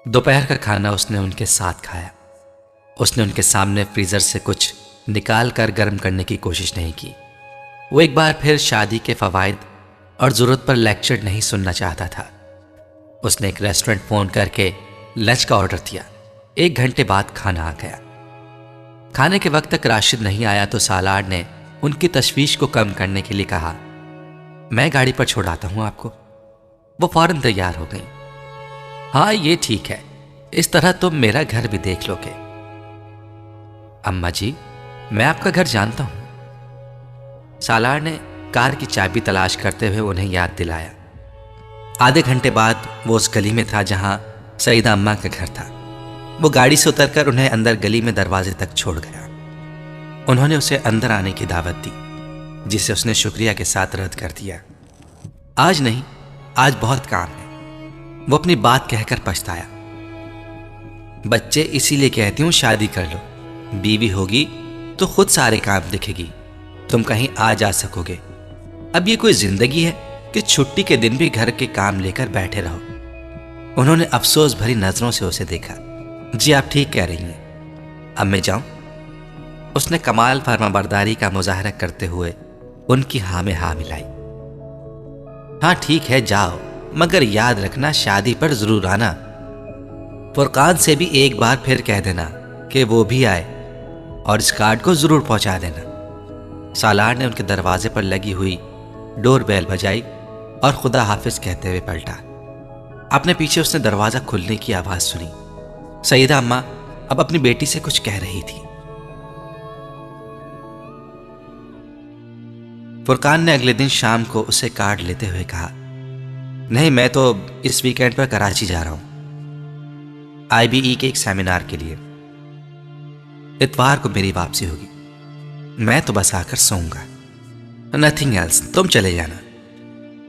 दोपहर का खाना उसने उनके साथ खाया। उसने उनके सामने फ्रीजर से कुछ निकाल कर गर्म करने की कोशिश नहीं की। वो एक बार फिर शादी के फवायद और ज़रूरत पर लेक्चर नहीं सुनना चाहता था। उसने एक रेस्टोरेंट फ़ोन करके लंच का ऑर्डर दिया। 1 घंटे बाद खाना आ गया। खाने के वक्त तक राशिद नहीं आया तो सालार ने उनकी तशवीश को कम करने के लिए कहा, मैं गाड़ी पर छोड़ाता हूं आपको। वो फौरन तैयार हो गई। हाँ ये ठीक है, इस तरह तुम मेरा घर भी देख लोगे। अम्मा जी, मैं आपका घर जानता हूं। सालार ने कार की चाबी तलाश करते हुए उन्हें याद दिलाया। आधे घंटे बाद वो उस गली में था जहां सईदा अम्मा का घर था। वो गाड़ी से उतरकर उन्हें अंदर गली में दरवाजे तक छोड़ गया। उन्होंने उसे अंदर आने की दावत दी, जिसे उसने शुक्रिया के साथ रद्द कर दिया। आज नहीं, आज बहुत काम है, वो अपनी बात कहकर पछताया। बच्चे इसीलिए कहती हूं शादी कर लो, बीवी होगी तो खुद सारे काम दिखेगी, तुम कहीं आ जा सकोगे। अब ये कोई जिंदगी है कि छुट्टी के दिन भी घर के काम लेकर बैठे रहो। उन्होंने अफसोस भरी नजरों से उसे देखा। जी आप ठीक कह रही हैं, अब मैं जाऊं? उसने कमाल फरमाबरदारी का मुजाहरा करते हुए उनकी हाँ में हाँ मिलाई। हाँ ठीक है जाओ, मगर याद रखना शादी पर जरूर आना। फुरकान से भी एक बार फिर कह देना कि वो भी आए और इस कार्ड को जरूर पहुंचा देना। सालार ने उनके दरवाजे पर लगी हुई डोर बेल बजाई और खुदा हाफिज कहते हुए पलटा। अपने पीछे उसने दरवाजा खुलने की आवाज सुनी। सईदा अम्मा अब अपनी बेटी से कुछ कह रही थी। फुरकान ने अगले दिन शाम को उसे कार्ड लेते हुए कहा, नहीं मैं तो इस वीकेंड पर कराची जा रहा हूं IBE के एक सेमिनार के लिए। इतवार को मेरी वापसी होगी। मैं तो बस आकर सोऊंगा, नथिंग एल्स। तुम चले जाना,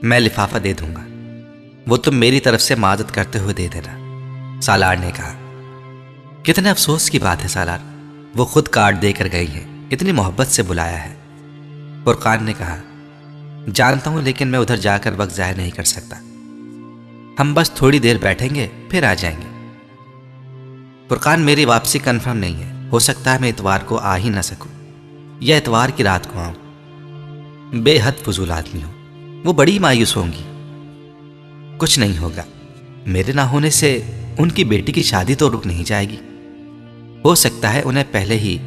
मैं लिफाफा दे दूंगा, वो तुम मेरी तरफ से मादद करते हुए दे देना। सालार ने कहा, कितने अफसोस की बात है सालार, वो खुद कार्ड देकर गई है, इतनी मोहब्बत से बुलाया है। फुरकान ने कहा, जानता हूं लेकिन मैं उधर जाकर वक्त जाया नहीं कर सकता। हम बस थोड़ी देर बैठेंगे फिर आ जाएंगे। फुरकान मेरी वापसी कंफर्म नहीं है, हो सकता है मैं इतवार को आ ही ना सकूं या इतवार की रात को आऊं। बेहद फजूल आदमी हो, वो बड़ी मायूस होंगी। कुछ नहीं होगा, मेरे ना होने से उनकी बेटी की शादी तो रुक नहीं जाएगी। हो सकता है उन्हें पहले ही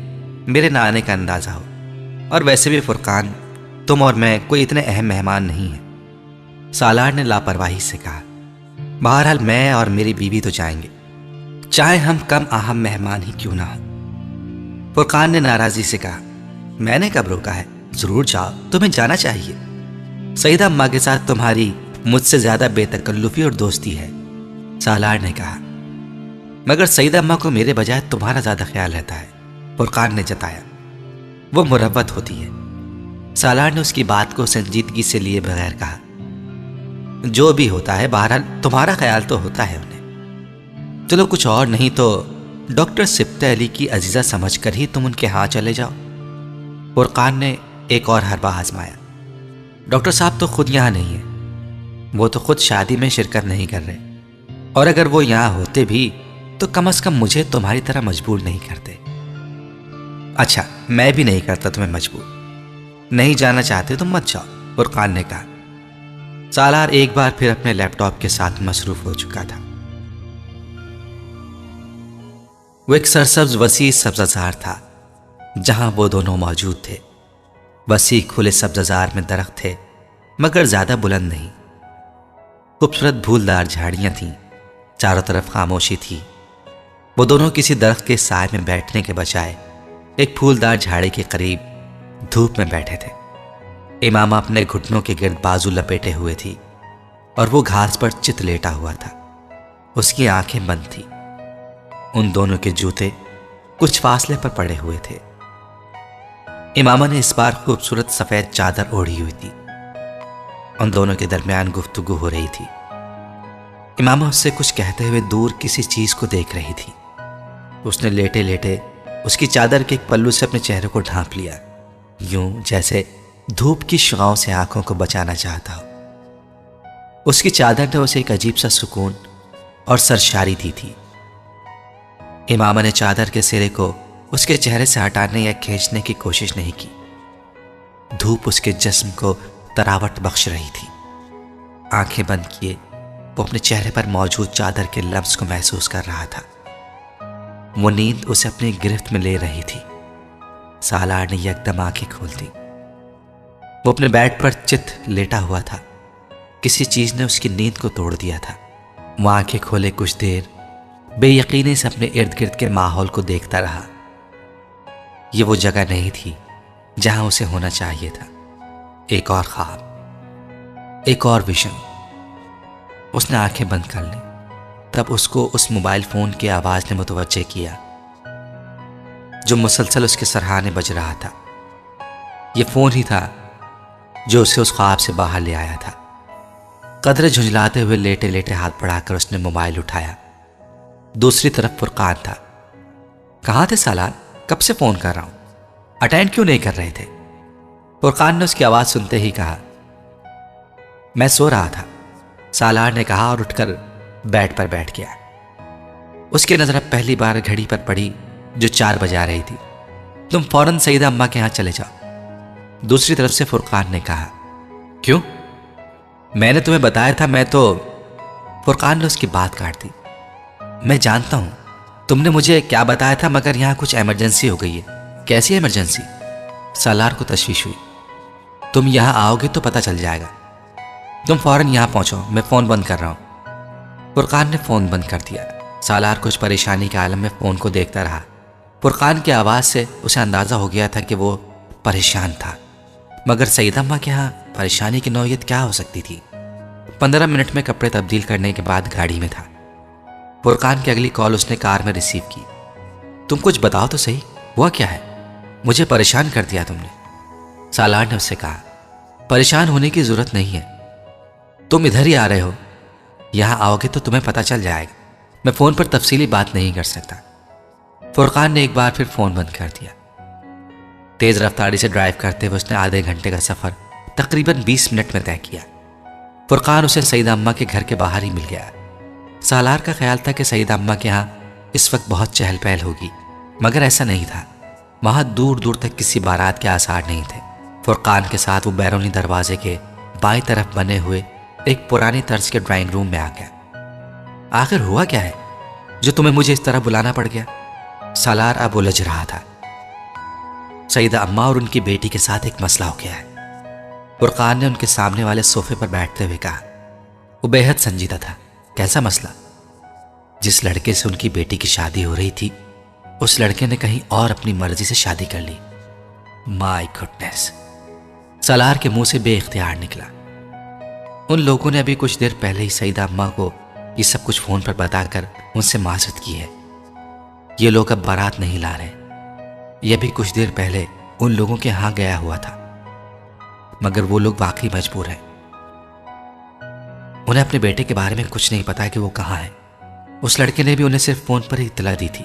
मेरे ना आने का अंदाजा हो, और वैसे भी फुरकान तुम और मैं कोई इतने अहम मेहमान नहीं हैं। सालार ने लापरवाही से कहा, बहरहाल मैं और मेरी बीवी तो जाएंगे, चाहे हम कम अहम मेहमान ही क्यों ना हो। फुरकान ने नाराजगी से कहा, मैंने कब रोका है, जरूर जाओ, तुम्हें जाना चाहिए। सईदा अम्मा के साथ तुम्हारी मुझसे ज्यादा बेतकल्लुफी और दोस्ती है। सालार ने कहा, मगर सईदा अम्मा को मेरे बजाय तुम्हारा ज्यादा ख्याल रहता है। फुरकान ने जताया, वो मुरव्वत होती है। सालार ने उसकी बात को संजीदगी से लिए बगैर कहा, जो भी होता है बहरहाल तुम्हारा ख्याल तो होता है उन्हें। चलो कुछ और नहीं तो डॉक्टर सिप्ते अली की अजीजा समझकर ही तुम उनके यहाँ चले जाओ। फुरकान ने एक और हरबा आजमाया, डॉक्टर साहब तो खुद यहाँ नहीं है, वो तो खुद शादी में शिरकत नहीं कर रहे, और अगर वो यहाँ होते भी तो कम से कम मुझे तुम्हारी तरह मजबूर नहीं करते। अच्छा मैं भी नहीं करता तुम्हें मजबूर, नहीं जाना चाहते तो मत जाओ, फुरकान ने कहा। सालार एक बार फिर अपने लैपटॉप के साथ मसरूफ हो चुका था। वो एक सरसब्ज वसी सब्ज़ार था जहां वो दोनों मौजूद थे। वसी खुले सब्ज़ार में दरख्त थे मगर ज्यादा बुलंद नहीं। खूबसूरत फूलदार झाड़ियां थीं, चारों तरफ खामोशी थी। वो दोनों किसी दरख्त के साए में बैठने के बजाय एक फूलदार झाड़ी के करीब धूप में बैठे थे। इमामा अपने घुटनों के गिर्द बाजू लपेटे हुए थी और वो घास पर चित लेटा हुआ था। उसकी आंखें बंद थी। उन दोनों के जूते कुछ फासले पर पड़े हुए थे। इमामा ने इस बार खूबसूरत सफेद चादर ओढ़ी हुई थी। उन दोनों के दरमियान गुफ्तगू हो रही थी। इमामा उससे कुछ कहते हुए दूर किसी चीज को देख रही थी। उसने लेटे लेटे उसकी चादर के एक पल्लू से अपने चेहरे को ढांप लिया, यूं जैसे धूप की शुआओं से आंखों को बचाना चाहता हो। उसकी चादर ने उसे एक अजीब सा सुकून और सरशारी दी थी। इमामा ने चादर के सिरे को उसके चेहरे से हटाने या खींचने की कोशिश नहीं की। धूप उसके जिस्म को तरावट बख्श रही थी। आंखें बंद किए वो अपने चेहरे पर मौजूद चादर के लम्स को महसूस कर रहा था। वो नींद उसे अपनी गिरफ्त में ले रही थी। सालार ने एकदम आंखें खोल दी। वो अपने बेड पर चित लेटा हुआ था। किसी चीज ने उसकी नींद को तोड़ दिया था। वो आंखें खोले कुछ देर बेयकीनी से अपने इर्द गिर्द के माहौल को देखता रहा। ये वो जगह नहीं थी जहां उसे होना चाहिए था। एक और ख्वाब, एक और विजन। उसने आंखें बंद कर ली। तब उसको उस मोबाइल फोन की आवाज ने मुतवज्जे किया जो मुसलसल उसके सरहाने बज रहा था। यह फोन ही था जो उसे उस ख्वाब से बाहर ले आया था। कदरे झुंझलाते हुए लेटे लेटे हाथ बढ़ाकर उसने मोबाइल उठाया। दूसरी तरफ फुरकान था। कहाँ थे सालार? कब से फोन कर रहा हूं, अटेंड क्यों नहीं कर रहे थे? फुरकान ने उसकी आवाज सुनते ही कहा, मैं सो रहा था, सालार ने कहा और उठकर बेड पर बैठ गया। उसकी नजर अब पहली बार घड़ी पर पड़ी जो 4 बजा रही थी। तुम फौरन सईदा अम्मा के यहां चले जाओ। दूसरी तरफ से फुरकान ने कहा, क्यों? मैंने तुम्हें बताया था मैं तो। फुरकान ने उसकी बात काट दी। मैं जानता हूं तुमने मुझे क्या बताया था, मगर यहां कुछ इमरजेंसी हो गई है। कैसी इमरजेंसी? सालार को तशवीश हुई। तुम यहां आओगे तो पता चल जाएगा। तुम फौरन यहां पहुंचो, मैं फोन बंद कर रहा हूं। फुरकान ने फोन बंद कर दिया। सालार कुछ परेशानी के आलम में फोन को देखता रहा। फुरकान की आवाज से उसे अंदाजा हो गया था कि वो परेशान था, मगर सईदा अम्मा के यहां परेशानी की नौयत क्या हो सकती थी? 15 मिनट में कपड़े तब्दील करने के बाद गाड़ी में था। फुरकान की अगली कॉल उसने कार में रिसीव की। तुम कुछ बताओ तो सही, हुआ क्या है? मुझे परेशान कर दिया तुमने। सालार ने उससे कहा, परेशान होने की जरूरत नहीं है, तुम इधर ही आ रहे हो। यहां आओगे तो तुम्हें पता चल जाएगा। मैं फोन पर तफसीली बात नहीं कर सकता। फुरकान ने एक बार फिर फोन बंद कर दिया। तेज रफ्तारी से ड्राइव करते हुए उसने आधे घंटे का सफर तकरीबन 20 मिनट में तय किया। फुरकान उसे सईदा अम्मा के घर के बाहर ही मिल गया। सालार का ख्याल था कि सईदा अम्मा के यहाँ इस वक्त बहुत चहल पहल होगी, मगर ऐसा नहीं था। वहां दूर दूर तक किसी बारात के आसार नहीं थे। फुरकान के साथ वो बैरूनी दरवाजे के बाईं तरफ बने हुए एक पुरानी तर्ज के ड्राइंग रूम में आ गया। आखिर हुआ क्या है जो तुम्हें मुझे इस तरह बुलाना पड़ गया? सालार अब उलझ रहा था। सईदा अम्मा और उनकी बेटी के साथ एक मसला हो गया है। फुरकान ने उनके सामने वाले सोफे पर बैठते हुए कहा। वो बेहद संजीदा था। कैसा मसला? जिस लड़के से उनकी बेटी की शादी हो रही थी, उस लड़के ने कहीं और अपनी मर्जी से शादी कर ली। My goodness! सालार के मुंह से बेइख्तियार निकला। उन लोगों ने अभी कुछ देर पहले ही सईदा अम्मा को ये सब कुछ फोन पर बताकर उनसे माजरत की है। ये लोग अब बारात नहीं ला रहे। यह भी कुछ देर पहले उन लोगों के यहां गया हुआ था, मगर वो लोग वाकई मजबूर हैं। उन्हें अपने बेटे के बारे में कुछ नहीं पता कि वो कहाँ है। उस लड़के ने भी उन्हें सिर्फ फोन पर ही इत्तला दी थी।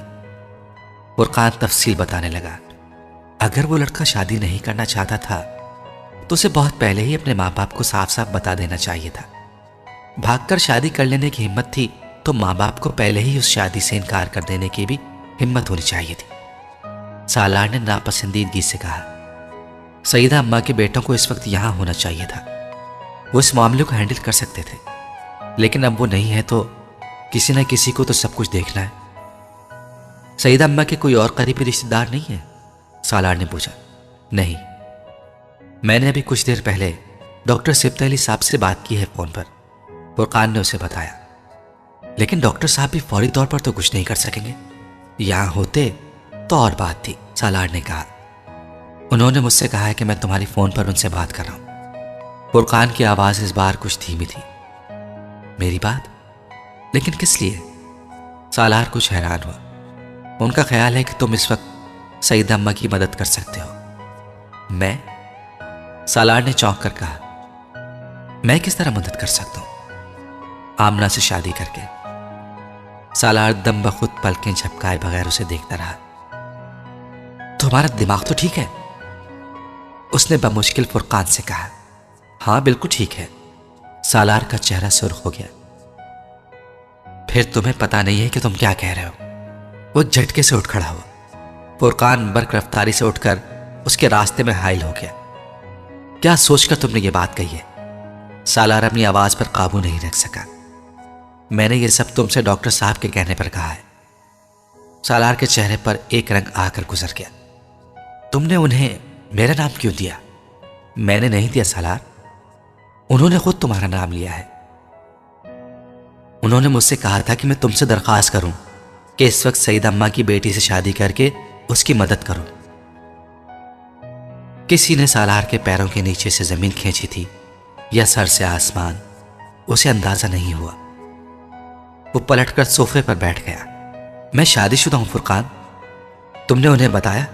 फुरकान तफसील बताने लगा। अगर वो लड़का शादी नहीं करना चाहता था तो उसे बहुत पहले ही अपने माँ बाप को साफ साफ बता देना चाहिए था। भागकर शादी कर लेने की हिम्मत थी तो माँ बाप को पहले ही उस शादी से इनकार कर देने की भी हिम्मत होनी चाहिए थी। सालार ने नापसंदीदगी से कहा, सईदा अम्मा के बेटों को इस वक्त यहां होना चाहिए था। वो इस मामले को हैंडल कर सकते थे, लेकिन अब वो नहीं है तो किसी न किसी को तो सब कुछ देखना है। सईदा अम्मा के कोई और करीबी रिश्तेदार नहीं है? सालार ने पूछा। नहीं, मैंने अभी कुछ देर पहले डॉक्टर सिब्त अली साहब से बात की है फोन पर, फुरकान ने उसे बताया। लेकिन डॉक्टर साहब भी फौरी तौर पर तो कुछ नहीं कर सकेंगे। यहां होते तो और बात थी, सालार ने कहा। उन्होंने मुझसे कहा है कि मैं तुम्हारी फोन पर उनसे बात कर रहा हूं। फुरकान की आवाज इस बार कुछ धीमी थी। मेरी बात? लेकिन किस लिए? सालार कुछ हैरान हुआ। उनका ख्याल है कि तुम इस वक्त सईदा अम्मा की मदद कर सकते हो। मैं? सालार ने चौंक कर कहा, मैं किस तरह मदद कर सकता हूं? आमना से शादी करके। सालार दम बखुद पलकें झपकाए बगैर उसे देखता रहा। तुम्हारा दिमाग तो ठीक है? उसने बमुश्किल फुरकान से कहा। हाँ बिल्कुल ठीक है। सालार का चेहरा सुर्ख हो गया। फिर तुम्हें पता नहीं है कि तुम क्या कह रहे हो। वो झटके से उठ खड़ा हुआ। फुरकान बर्क रफ्तारी से उठकर उसके रास्ते में हाइल हो गया। क्या सोचकर तुमने ये बात कही है? सालार अपनी आवाज पर काबू नहीं रख सका। मैंने ये सब तुमसे डॉक्टर साहब के कहने पर कहा है। सालार के चेहरे पर एक रंग आकर गुजर गया। तुमने उन्हें मेरा नाम क्यों दिया? मैंने नहीं दिया सालार, उन्होंने खुद तुम्हारा नाम लिया है। उन्होंने मुझसे कहा था कि मैं तुमसे दरखास्त करूं कि इस वक्त सईद अम्मा की बेटी से शादी करके उसकी मदद करो। किसी ने सालार के पैरों के नीचे से जमीन खींची थी या सर से आसमान, उसे अंदाजा नहीं हुआ। वो पलटकर सोफे पर बैठ गया। मैं शादीशुदा हूं फुरकान, तुमने उन्हें बताया?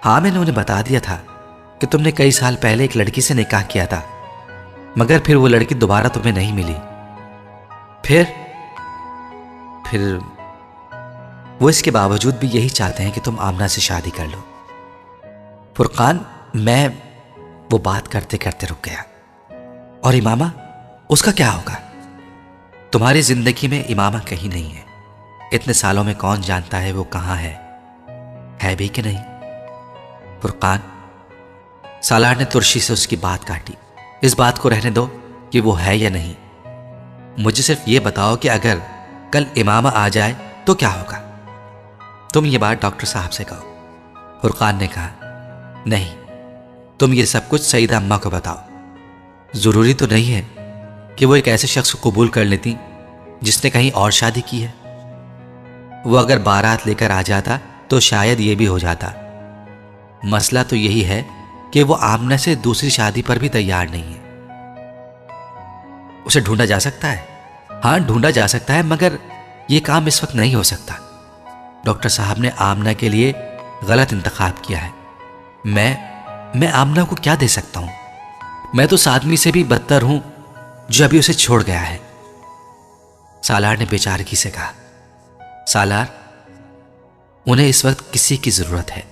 हाँ, मैंने उन्हें बता दिया था कि तुमने कई साल पहले एक लड़की से निकाह किया था, मगर फिर वो लड़की दोबारा तुम्हें नहीं मिली। फिर वो इसके बावजूद भी यही चाहते हैं कि तुम आमना से शादी कर लो। फुरकान, वो बात करते करते रुक गया। और इमामा, उसका क्या होगा? तुम्हारी जिंदगी में इमामा कहीं नहीं है। इतने सालों में कौन जानता है वो कहां है भी कि नहीं? फुरकान, सालार ने तुर्शी से उसकी बात काटी। इस बात को रहने दो कि वो है या नहीं। मुझे सिर्फ ये बताओ कि अगर कल इमामा आ जाए तो क्या होगा? तुम ये बात डॉक्टर साहब से कहो। फुरकान ने कहा, नहीं, तुम ये सब कुछ सईदा अम्मा को बताओ। जरूरी तो नहीं है कि वो एक ऐसे शख्स को कबूल कर लेती जिसने कहीं और शादी की है। वो अगर बारात लेकर आ जाता तो शायद ये भी हो जाता। मसला तो यही है कि वो आमना से दूसरी शादी पर भी तैयार नहीं है। उसे ढूंढा जा सकता है? हाँ, ढूंढा जा सकता है, मगर यह काम इस वक्त नहीं हो सकता। डॉक्टर साहब ने आमना के लिए गलत इंतखाब किया है। मैं आमना को क्या दे सकता हूं? मैं तो उस आदमी से भी बदतर हूं जो अभी उसे छोड़ गया है। सालार ने बेचारगी से कहा, सालार, उन्हें इस वक्त किसी की जरूरत है।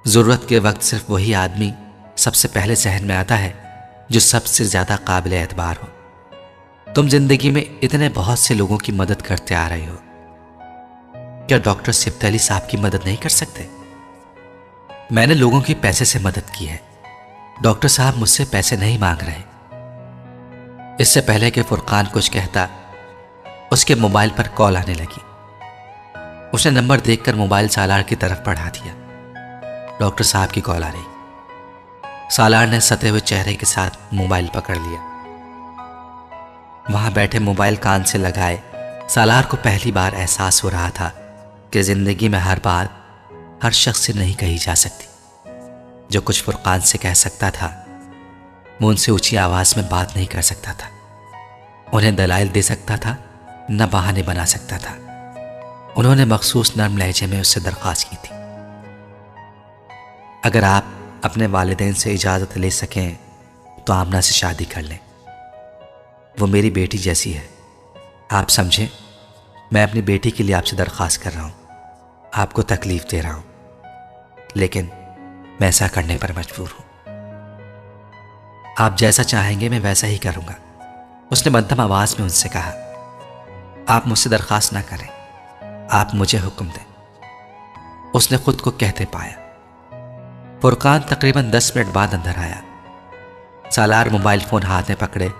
जरूरत के वक्त सिर्फ वही आदमी सबसे पहले जहन में आता है जो सबसे ज्यादा काबिल एतबार हो। तुम जिंदगी में इतने बहुत से लोगों की मदद करते आ रहे हो, क्या डॉक्टर सिब्त अली साहब की मदद नहीं कर सकते? मैंने लोगों की पैसे से मदद की है। डॉक्टर साहब मुझसे पैसे नहीं मांग रहे। इससे पहले कि फुरकान कुछ कहता, उसके मोबाइल पर कॉल आने लगी। उसने नंबर देखकर मोबाइल सालार की तरफ बढ़ा दिया। डॉक्टर साहब की कॉल आ रही। सालार ने सते हुए चेहरे के साथ मोबाइल पकड़ लिया। वहां बैठे मोबाइल कान से लगाए सालार को पहली बार एहसास हो रहा था कि जिंदगी में हर बात हर शख्स से नहीं कही जा सकती। जो कुछ फुरकान से कह सकता था, वो उनसे ऊंची आवाज में बात नहीं कर सकता था। उन्हें दलाइल दे सकता था, न बहाने बना सकता था। उन्होंने मखसूस नर्म लहजे में उससे दरख्वास्त की थी, अगर आप अपने वालिदैन से इजाजत ले सकें तो आमना से शादी कर लें। वो मेरी बेटी जैसी है, आप समझें। मैं अपनी बेटी के लिए आपसे दरख्वास्त कर रहा हूं, आपको तकलीफ दे रहा हूं, लेकिन मैं ऐसा करने पर मजबूर हूं। आप जैसा चाहेंगे मैं वैसा ही करूंगा। उसने मध्यम आवाज में उनसे कहा, आप मुझसे दरख्वास्त ना करें, आप मुझे हुक्म दें। उसने खुद को कहते पाया। फुरकान तकरीबन 10 मिनट बाद अंदर आया। सालार मोबाइल फोन हाथ में पकड़े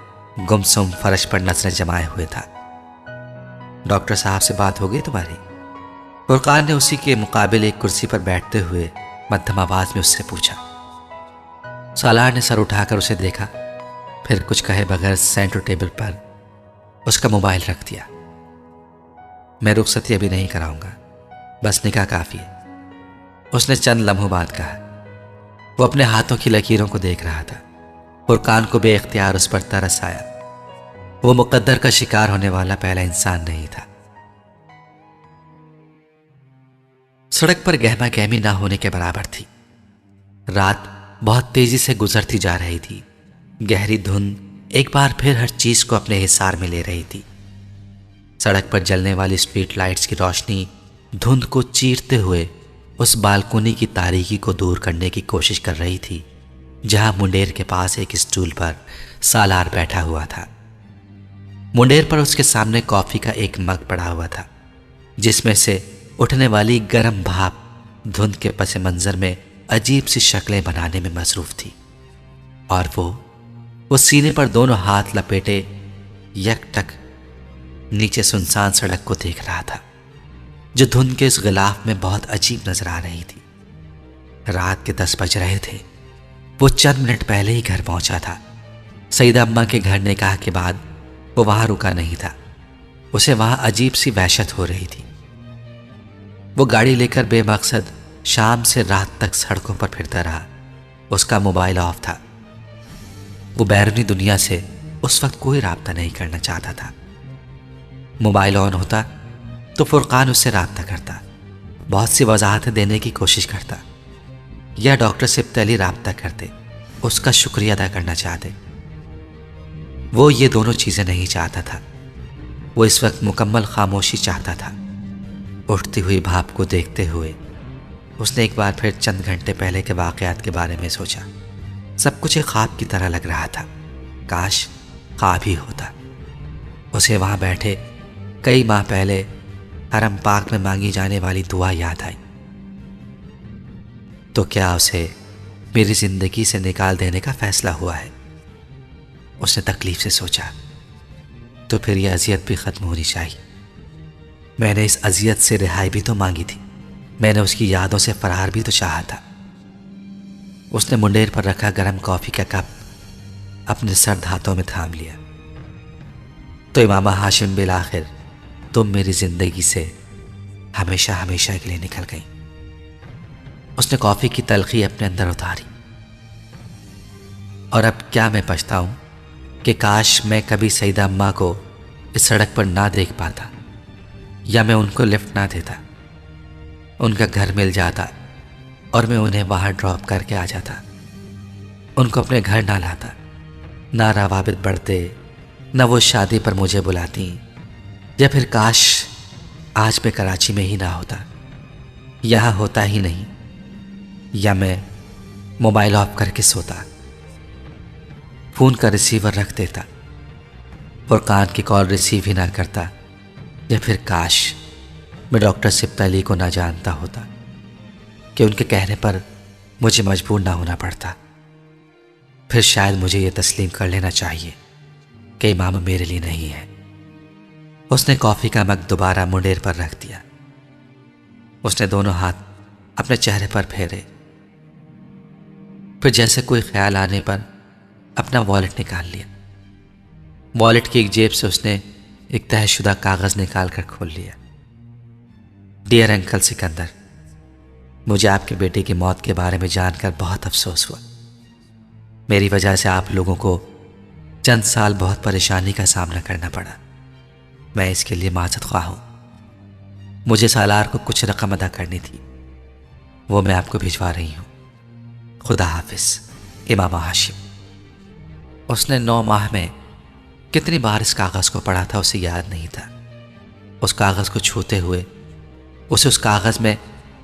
गुमसुम फर्श पर नजरें जमाए हुए था। डॉक्टर साहब से बात हो गई तुम्हारी? फुरकान ने उसी के मुकाबिल एक कुर्सी पर बैठते हुए मध्यम आवाज में उससे पूछा। सालार ने सर उठाकर उसे देखा, फिर कुछ कहे बगैर सेंटर टेबल पर उसका मोबाइल रख दिया। मैं रुखसती अभी नहीं कराऊंगा, बस निकाह काफी है, उसने चंद लम्हों बाद कहा। वो अपने हाथों की लकीरों को देख रहा था। फुरकान को बेइख्तियार उस पर तरस आया। वो मुकद्दर का शिकार होने वाला पहला इंसान नहीं था। सड़क पर गहमा गहमी ना होने के बराबर थी। रात बहुत तेजी से गुजरती जा रही थी। गहरी धुंध एक बार फिर हर चीज को अपने हिसार में ले रही थी। सड़क पर जलने वाली स्ट्रीट लाइट्स की रोशनी धुंध को चीरते हुए उस बालकोनी की तारीकी को दूर करने की कोशिश कर रही थी, जहां मुंडेर के पास एक स्टूल पर सालार बैठा हुआ था। मुंडेर पर उसके सामने कॉफी का एक मग पड़ा हुआ था, जिसमें से उठने वाली गर्म भाप धुंध के पस मंजर में अजीब सी शक्लें बनाने में मसरूफ थी। और वो सीने पर दोनों हाथ लपेटे यकटक नीचे सुनसान सड़क को देख रहा था, जो धुंध के इस गिलाफ में बहुत अजीब नजर आ रही थी। रात के 10 बज रहे थे। वो चंद मिनट पहले ही घर पहुंचा था। सईदा अम्मा के घर निकाह के बाद वो वहां रुका नहीं था। उसे वहां अजीब सी वहशत हो रही थी। वो गाड़ी लेकर बेमकसद शाम से रात तक सड़कों पर फिरता रहा। उसका मोबाइल ऑफ था। वो बैरूनी दुनिया से उस वक्त कोई राब्ता नहीं करना चाहता था। मोबाइल ऑन होता तो फुरकान उससे राब्ता करता, बहुत सी वजाहतें देने की कोशिश करता, या डॉक्टर सिब्त अली राब्ता करते, उसका शुक्रिया अदा करना चाहते। वो ये दोनों चीज़ें नहीं चाहता था। वो इस वक्त मुकम्मल खामोशी चाहता था। उठती हुई भाप को देखते हुए उसने एक बार फिर चंद घंटे पहले के वाक़यात के बारे में सोचा। सब कुछ एक ख्वाब की तरह लग रहा था। काश ख्वाब ही होता। उसे वहाँ बैठे कई माह पहले हरम पाक में मांगी जाने वाली दुआ याद आई। तो क्या उसे मेरी ज़िंदगी से निकाल देने का फ़ैसला हुआ है? उसने तकलीफ से सोचा। तो फिर यह अजियत भी ख़त्म होनी चाहिए। मैंने इस अजियत से रिहाई भी तो मांगी थी। मैंने उसकी यादों से फरार भी तो चाहा था। उसने मुंडेर पर रखा गर्म कॉफ़ी का कप अपने सर्द हाथों में थाम लिया। तो इमामा हाशिम बिल आखिर तुम मेरी ज़िंदगी से हमेशा हमेशा के लिए निकल गई। उसने कॉफ़ी की तलखी अपने अंदर उतारी। और अब क्या मैं पछताऊं कि काश मैं कभी सईदा अम्मा को इस सड़क पर ना देख पाता, या मैं उनको लिफ्ट ना देता। उनका घर मिल जाता और मैं उन्हें वहाँ ड्रॉप करके आ जाता। उनको अपने घर ना लाता, ना रवाबित बढ़ते, न वो शादी पर मुझे बुलाती, या फिर काश आज मैं कराची में ही ना होता, यहाँ होता ही नहीं, या मैं मोबाइल ऑफ करके सोता, फ़ोन का रिसीवर रख देता और कान की कॉल रिसीव ही ना करता, या फिर काश मैं डॉक्टर सिब्त अली को ना जानता होता कि उनके कहने पर मुझे मजबूर ना होना पड़ता। फिर शायद मुझे ये तस्लीम कर लेना चाहिए कि इमाम मेरे लिए नहीं है। उसने कॉफ़ी का मग दोबारा मुंडेर पर रख दिया। उसने दोनों हाथ अपने चेहरे पर फेरे। फिर जैसे कोई ख्याल आने पर अपना वॉलेट निकाल लिया। वॉलेट की एक जेब से उसने एक तहशुदा कागज़ निकाल कर खोल लिया। डियर अंकल सिकंदर, मुझे आपके बेटे की मौत के बारे में जानकर बहुत अफसोस हुआ। मेरी वजह से आप लोगों को चंद साल बहुत परेशानी का सामना करना पड़ा। मैं इसके लिए माज़रत ख्वाह हूँ। मुझे सालार को कुछ रकम अदा करनी थी, वो मैं आपको भिजवा रही हूँ। खुदा हाफिज, इमामा हाशिम। उसने 9 माह में कितनी बार इस कागज़ को पढ़ा था उसे याद नहीं था। उस कागज़ को छूते हुए उसे उस कागज़ में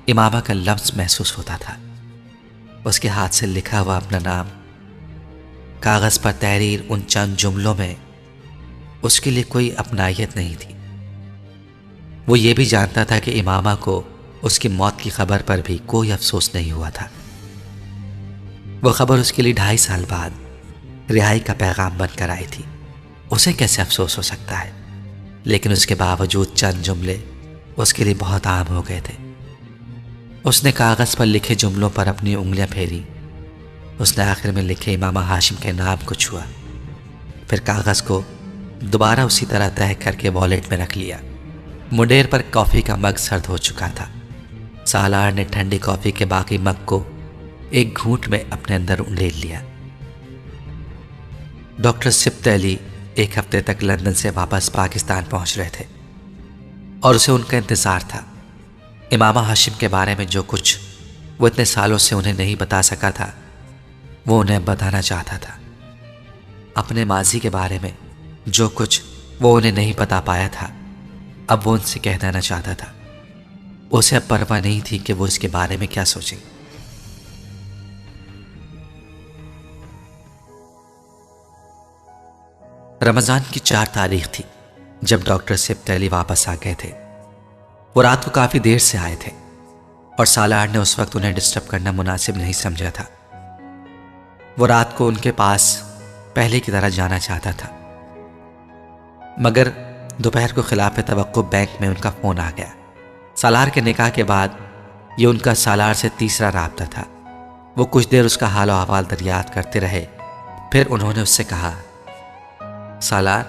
इमामा का लफ्ज़ महसूस होता था। उसके हाथ से लिखा हुआ अपना नाम, कागज़ पर तहरीर उन चंद जुमलों में उसके लिए कोई अपनायत नहीं थी। वो ये भी जानता था कि इमामा को उसकी मौत की खबर पर भी कोई अफसोस नहीं हुआ था। वो खबर उसके लिए 2.5 साल बाद रिहाई का पैगाम बनकर आई थी। उसे कैसे अफसोस हो सकता है? लेकिन उसके बावजूद चंद जुमले उसके लिए बहुत आम हो गए थे। उसने कागज़ पर लिखे जुमलों पर अपनी उंगलियां फेरी। उसने आखिर में लिखे इमामा हाशिम के नाम को छुआ। फिर कागज़ को दोबारा उसी तरह तह करके वॉलेट में रख लिया। मुंडेर पर कॉफ़ी का मग सर्द हो चुका था। सालार ने ठंडी कॉफ़ी के बाकी मग को एक घूंट में अपने अंदर उंडेल लिया। डॉक्टर सिब्त अली 1 हफ्ते तक लंदन से वापस पाकिस्तान पहुंच रहे थे और उसे उनका इंतज़ार था। इमामा हाशिम के बारे में जो कुछ वो इतने सालों से उन्हें नहीं बता सका था, वो उन्हें बताना चाहता था। अपने माजी के बारे में जो कुछ वो उन्हें नहीं बता पाया था, अब वो उनसे कह देना चाहता था। उसे अब परवाह नहीं थी कि वो इसके बारे में क्या सोचे। रमज़ान की 4 तारीख थी जब डॉक्टर सिब्तैली वापस आ गए थे। वो रात को काफ़ी देर से आए थे और सालार ने उस वक्त उन्हें डिस्टर्ब करना मुनासिब नहीं समझा था। वो रात को उनके पास पहले की तरह जाना चाहता था, मगर दोपहर को खिलाफ तवक्कुह बैंक में उनका फ़ोन आ गया। सालार के निकाह के बाद ये उनका सालार से तीसरा राब्ता था। वो कुछ देर उसका हाल और अहवाल दरियाफ्त करते रहे। फिर उन्होंने उससे कहा, सालार,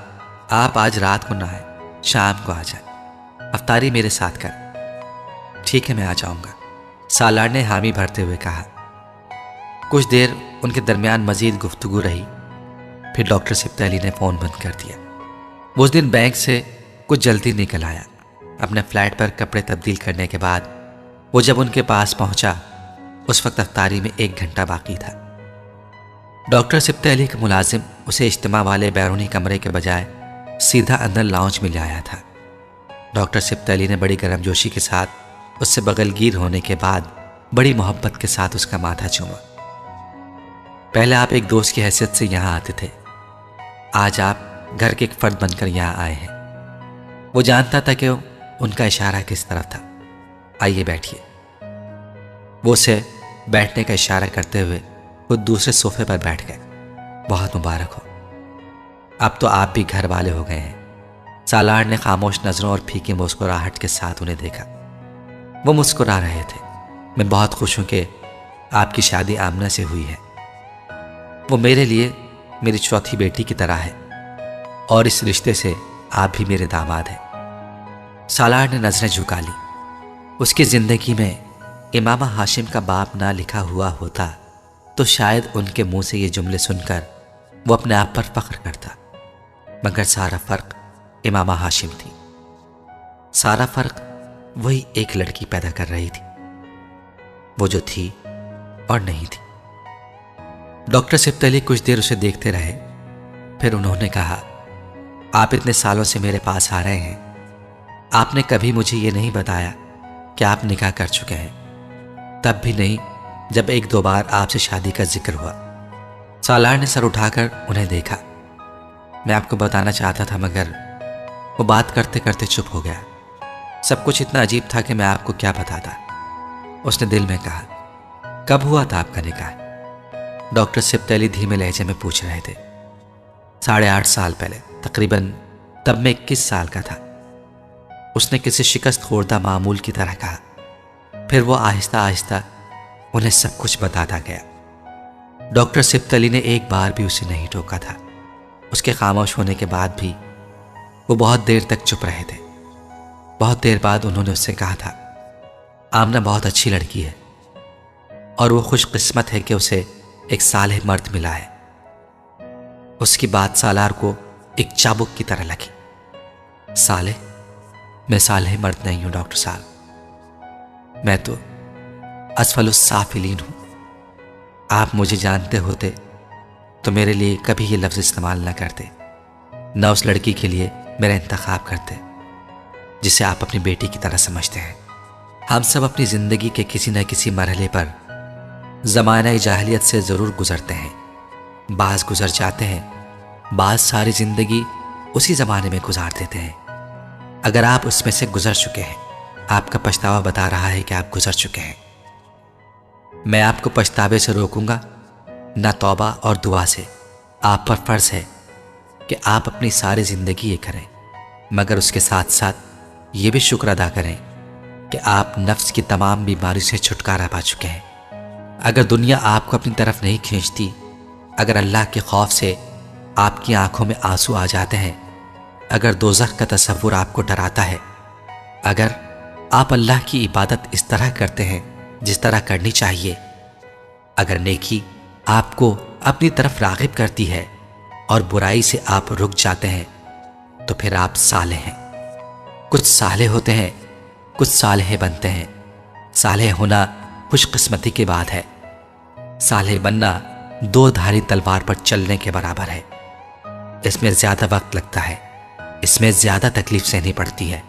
आप आज रात को ना आए, शाम को आ जाए, अफ्तारी मेरे साथ कर। ठीक है, मैं आ जाऊंगा, सालार ने हामी भरते हुए कहा। कुछ देर उनके दरमियान मजीद गुफ्तगू रही। फिर डॉक्टर सिब्तैली ने फ़ोन बंद कर दिया। वो उस दिन बैंक से कुछ जल्दी निकल आया। अपने फ्लैट पर कपड़े तब्दील करने के बाद वो जब उनके पास पहुंचा, उस वक्त अफ्तारी में 1 घंटा बाकी था। डॉक्टर सिब्तैली का मुलाजिम उसे इज्तिमा वाले बैरूनी कमरे के बजाय सीधा अंदर लाउंज में ले आया था। डॉक्टर सिब्तैली ने बड़ी गर्मजोशी के साथ उससे बगलगीर होने के बाद बड़ी मोहब्बत के साथ उसका माथा चूमा। पहले आप एक दोस्त की हैसियत से यहाँ आते थे, आज आप घर के एक फर्द बनकर यहाँ आए हैं। वो जानता था कि उनका इशारा किस तरफ था। आइए बैठिए। वो उसे बैठने का इशारा करते हुए वो दूसरे सोफे पर बैठ गए। बहुत मुबारक हो, अब तो आप भी घर वाले हो गए हैं। सालार ने खामोश नजरों और फीकी मुस्कुराहट के साथ उन्हें देखा। वो मुस्कुरा रहे थे। मैं बहुत खुश हूं कि आपकी शादी आमना से हुई है। वो मेरे लिए मेरी चौथी बेटी की तरह है और इस रिश्ते से आप भी मेरे दामाद हैं। सालार ने नजरें झुका ली। उसकी जिंदगी में इमामा हाशिम का बाप ना लिखा हुआ होता तो शायद उनके मुंह से ये जुमले सुनकर वो अपने आप पर फख्र करता, मगर सारा फर्क इमामा हाशिम थी। सारा फर्क वही एक लड़की पैदा कर रही थी, वो जो थी और नहीं थी। डॉक्टर सिब्तैली कुछ देर उसे देखते रहे। फिर उन्होंने कहा, आप इतने सालों से मेरे पास आ रहे हैं, आपने कभी मुझे ये नहीं बताया कि आप निकाह कर चुके हैं, तब भी नहीं जब 1-2 बार आपसे शादी का जिक्र हुआ। सालार ने सर उठाकर उन्हें देखा। मैं आपको बताना चाहता था, मगर वो बात करते करते चुप हो गया। सब कुछ इतना अजीब था कि मैं आपको क्या बताता। उसने दिल में कहा, कब हुआ था आपका निकाह? डॉक्टर सिब्तैली धीमे लहजे में पूछ रहे थे। 8.5 साल पहले तकरीबन। तब मैं 21 साल का था, उसने किसी शिकस्त खोर्दा मामूल की तरह कहा। फिर वो आहिस्ता आहिस्ता उन्हें सब कुछ बताता गया। डॉक्टर सिब्तैली ने एक बार भी उसे नहीं टोका था। उसके खामोश होने के बाद भी वो बहुत देर तक चुप रहे थे। बहुत देर बाद उन्होंने उससे कहा था, आमना बहुत अच्छी लड़की है और वो खुशकिस्मत है कि उसे एक सालेह मर्द मिला है। उसकी बात सालार को एक चाबुक की तरह लगी। सालेह? मैं सालेह मर्द नहीं हूं डॉक्टर साहब, मैं तो असफलुस साफिलीन हूं। आप मुझे जानते होते तो मेरे लिए कभी ये लफ्ज़ इस्तेमाल न करते, न उस लड़की के लिए मेरा इंतखाब करते जिसे आप अपनी बेटी की तरह समझते हैं। हम सब अपनी ज़िंदगी के किसी न किसी मरहले पर ज़माना जाहिलियत से ज़रूर गुज़रते हैं। बाज़ गुज़र जाते हैं, बाज़ सारी ज़िंदगी उसी ज़माने में गुजार देते हैं। अगर आप उसमें से गुज़र चुके हैं, आपका पछतावा बता रहा है कि आप गुज़र चुके हैं। मैं आपको पछतावे से रोकूंगा ना, तौबा और दुआ से। आप पर फ़र्ज़ है कि आप अपनी सारी ज़िंदगी ये करें, मगर उसके साथ साथ ये भी शुक्र अदा करें कि आप नफ्स की तमाम बीमारी से छुटकारा पा चुके हैं। अगर दुनिया आपको अपनी तरफ नहीं खींचती, अगर अल्लाह के खौफ से आपकी आंखों में आंसू आ जाते हैं, अगर दोज़ख का तसव्वुर आपको डराता है, अगर आप अल्लाह की इबादत इस तरह करते हैं जिस तरह करनी चाहिए, अगर नेकी आपको अपनी तरफ राग़िब करती है और बुराई से आप रुक जाते हैं, तो फिर आप सालेह हैं। कुछ सालेह होते हैं, कुछ सालेह बनते हैं। सालेह होना खुशकिस्मती की बात है। सालेह बनना 2 धारी तलवार पर चलने के बराबर है। इसमें ज्यादा वक्त लगता है, इसमें ज्यादा तकलीफ सहनी पड़ती है।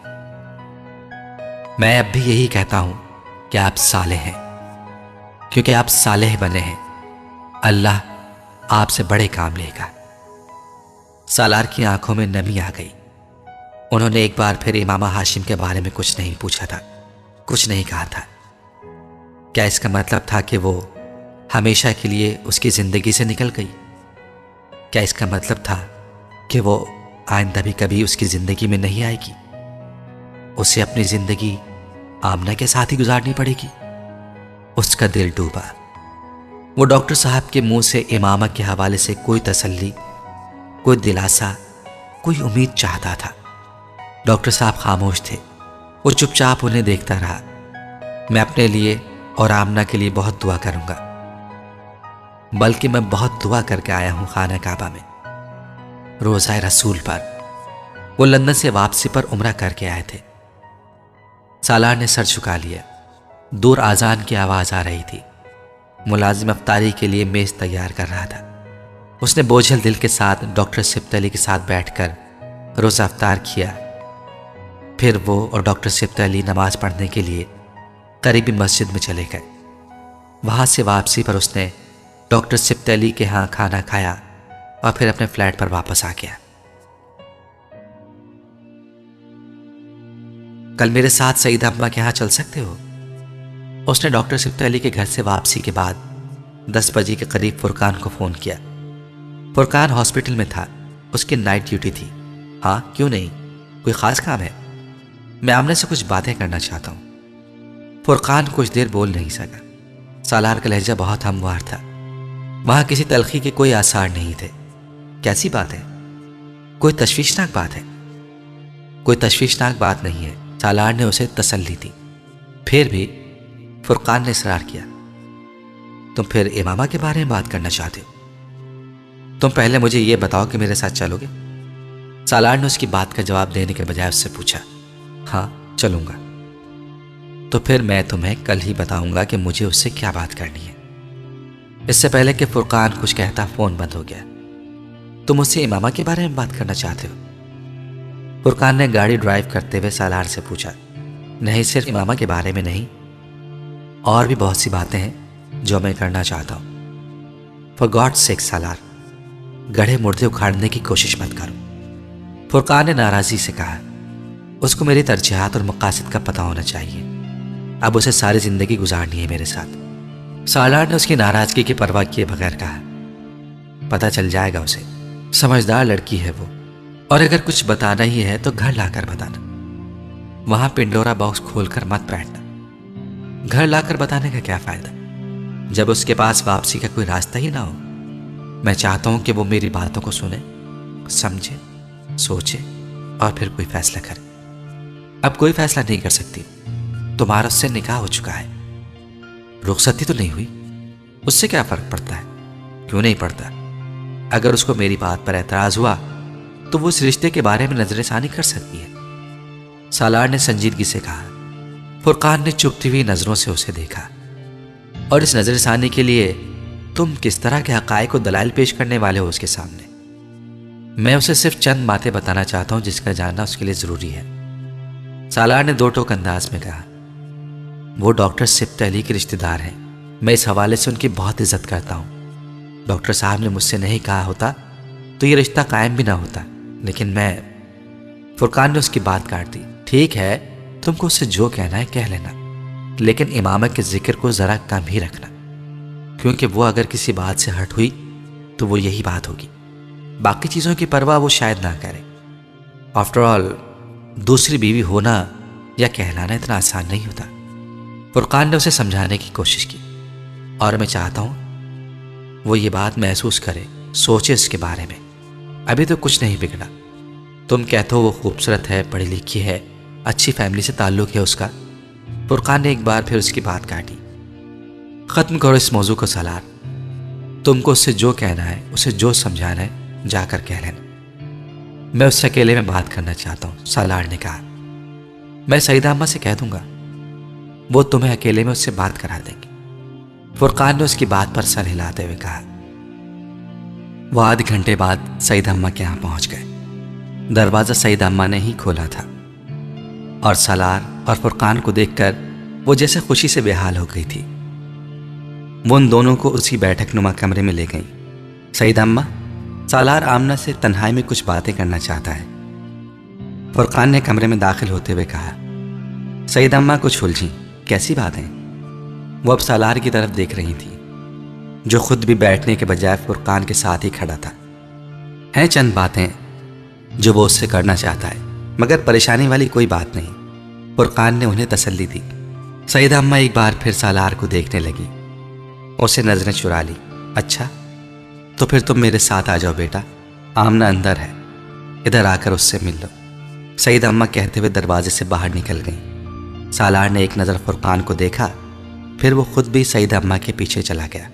मैं अब भी यही कहता हूं कि आप सालेह हैं, क्योंकि आप सालेह बने हैं। अल्लाह आपसे बड़े काम लेगा। सालार की आंखों में नमी आ गई। उन्होंने एक बार फिर इमामा हाशिम के बारे में कुछ नहीं पूछा था, कुछ नहीं कहा था। क्या इसका मतलब था कि वो हमेशा के लिए उसकी जिंदगी से निकल गई? क्या इसका मतलब था कि वो आइंदा भी कभी उसकी जिंदगी में नहीं आएगी? उसे अपनी जिंदगी आमना के साथ ही गुजारनी पड़ेगी? उसका दिल डूबा। वो डॉक्टर साहब के मुंह से इमामा के हवाले से कोई तसल्ली, कोई दिलासा, कोई उम्मीद चाहता था। डॉक्टर साहब खामोश थे। वो चुपचाप उन्हें देखता रहा। मैं अपने लिए और आमना के लिए बहुत दुआ करूंगा, बल्कि मैं बहुत दुआ करके आया हूं खाना काबा में, रोज़ा रसूल पर। वो लंदन से वापसी पर उम्रा करके आए थे। सालार ने सर झुका लिया। दूर आजान की आवाज आ रही थी। मुलाजिम अफ्तारी के लिए मेज तैयार कर रहा था। उसने बोझल दिल के साथ डॉक्टर सिब्त अली के साथ बैठकर रोज़ा अफ्तार किया। फिर वो और डॉक्टर सिब्त अली नमाज पढ़ने के लिए करीबी मस्जिद में चले गए। वहां से वापसी पर उसने डॉक्टर सिब्त अली के यहाँ खाना खाया और फिर अपने फ्लैट पर वापस आ गया। कल मेरे साथ सईदा अम्मा के यहाँ चल सकते हो? उसने डॉक्टर सिब्त अली के घर से वापसी के बाद 10 बजे के करीब फुरकान को फ़ोन किया। फुरकान हॉस्पिटल में था। उसकी नाइट ड्यूटी थी। हाँ, क्यों नहीं, कोई ख़ास काम है? मैं आमने से कुछ बातें करना चाहता हूँ। फुरकान कुछ देर बोल नहीं सका। सालार का लहजा बहुत हमवार था। वहाँ किसी तलखी के कोई आसार नहीं थे। कैसी बात है? कोई तशवीशनाक बात है? कोई तशवीशनाक बात नहीं है, सालार ने उसे तसल्ली दी। फिर भी फुरकान ने इसरार किया। तुम फिर इमामा के बारे में बात करना चाहते हो? तुम पहले मुझे यह बताओ कि मेरे साथ चलोगे? सालार ने उसकी बात का जवाब देने के बजाय उससे पूछा। हाँ, चलूंगा। तो फिर मैं तुम्हें कल ही बताऊंगा कि मुझे उससे क्या बात करनी है। इससे पहले कि फुरकान कुछ कहता, फोन बंद हो गया। तुम मुझसे इमामा के बारे में बात करना चाहते हो? फुरकान ने गाड़ी ड्राइव करते हुए सालार से पूछा। नहीं, सिर्फ इमामा के बारे में नहीं, और भी बहुत सी बातें हैं जो मैं करना चाहता हूं। फॉर गॉड सेक सालार, गढ़े मुर्दे उखाड़ने की कोशिश मत करो। फुरकान ने नाराजी से कहा। उसको मेरी तरजीहात और मकासद का पता होना चाहिए। अब उसे सारी जिंदगी गुजारनी है मेरे साथ। सालार ने उसकी नाराजगी की परवाह किए बगैर कहा। पता चल जाएगा उसे, समझदार लड़की है वो, और अगर कुछ बताना ही है तो घर लाकर बताना। वहां पिंडोरा बॉक्स खोलकर मत बैठना। घर लाकर बताने का क्या फायदा जब उसके पास वापसी का कोई रास्ता ही ना हो। मैं चाहता हूं कि वो मेरी बातों को सुने, समझे, सोचे और फिर कोई फैसला करे। अब कोई फैसला नहीं कर सकती। तुम्हारा उससे निकाह हो चुका है। रुखसती तो नहीं हुई। उससे क्या फर्क पड़ता है? क्यों नहीं पड़ता? अगर उसको मेरी बात पर एतराज हुआ तो वो इस रिश्ते के बारे में नजरसानी कर सकती है। सालार ने संजीदगी से कहा। फुरकान ने चुभती हुई नजरों से उसे देखा। और इस नजरसानी के लिए तुम किस तरह के हकायक को दलाइल पेश करने वाले हो उसके सामने? मैं उसे सिर्फ चंद बातें बताना चाहता हूं जिसका जानना उसके लिए जरूरी है। सालार ने दो टोक अंदाज में कहा। वो डॉक्टर सिब्त अली के रिश्तेदार हैं। मैं इस हवाले से उनकी बहुत इज्जत करता हूं। डॉक्टर साहब ने मुझसे नहीं कहा होता तो ये रिश्ता कायम भी ना होता, लेकिन मैं। फुरकान ने उसकी बात काट दी। ठीक है, तुमको उससे जो कहना है कह लेना, लेकिन इमामा के जिक्र को जरा कम ही रखना, क्योंकि वो अगर किसी बात से हट हुई तो वो यही बात होगी। बाकी चीज़ों की परवाह वो शायद ना करे। आफ्टर ऑल, दूसरी बीवी होना या कहलाना इतना आसान नहीं होता। फुरकान ने उसे समझाने की कोशिश की। और मैं चाहता हूं वो ये बात महसूस करे, सोचे इसके बारे में। अभी तो कुछ नहीं बिगड़ा। तुम कहते हो वो खूबसूरत है, पढ़ी लिखी है, अच्छी फैमिली से ताल्लुक है उसका। फुरकान ने एक बार फिर उसकी बात काटी। खत्म करो इस मौजू को सालार। तुमको उससे जो कहना है, उसे जो समझाना है, जाकर कह लेना। मैं उससे अकेले में बात करना चाहता हूं, सालार ने कहा। मैं सईदा अम्मा से कह दूंगा, वो तुम्हें अकेले में उससे बात करा देंगे। फुरकान ने उसकी बात पर सर हिलाते हुए कहा। वो आधे घंटे बाद सईदा अम्मा के यहाँ पहुंच गए। दरवाजा सईदा अम्मा ने ही खोला था और सालार और फुरकान को देखकर वो जैसे खुशी से बेहाल हो गई थी। वो उन दोनों को उसी बैठक नुमा कमरे में ले गई। सईदा अम्मा, सालार आमना से तन्हाई में कुछ बातें करना चाहता है। फुरकान ने कमरे में दाखिल होते हुए कहा, सईद अम्मा कुछ उलझी, कैसी बातें? वो अब सालार की तरफ देख रही थी, जो खुद भी बैठने के बजाय फुरकान के साथ ही खड़ा था। हैं चंद बातें जो वो उससे करना चाहता है, मगर परेशानी वाली कोई बात नहीं। फुरकान ने उन्हें तसल्ली दी। सईद अम्मा एक बार फिर सालार को देखने लगी, उसे नजरें चुरा ली। अच्छा, तो फिर तुम मेरे साथ आ जाओ बेटा, आमना अंदर है, इधर आकर उससे मिल लो। सईद अम्मा कहते हुए दरवाजे से बाहर निकल गई। सालार ने एक नज़र फुरकान को देखा, फिर वो खुद भी सईद अम्मा के पीछे चला गया।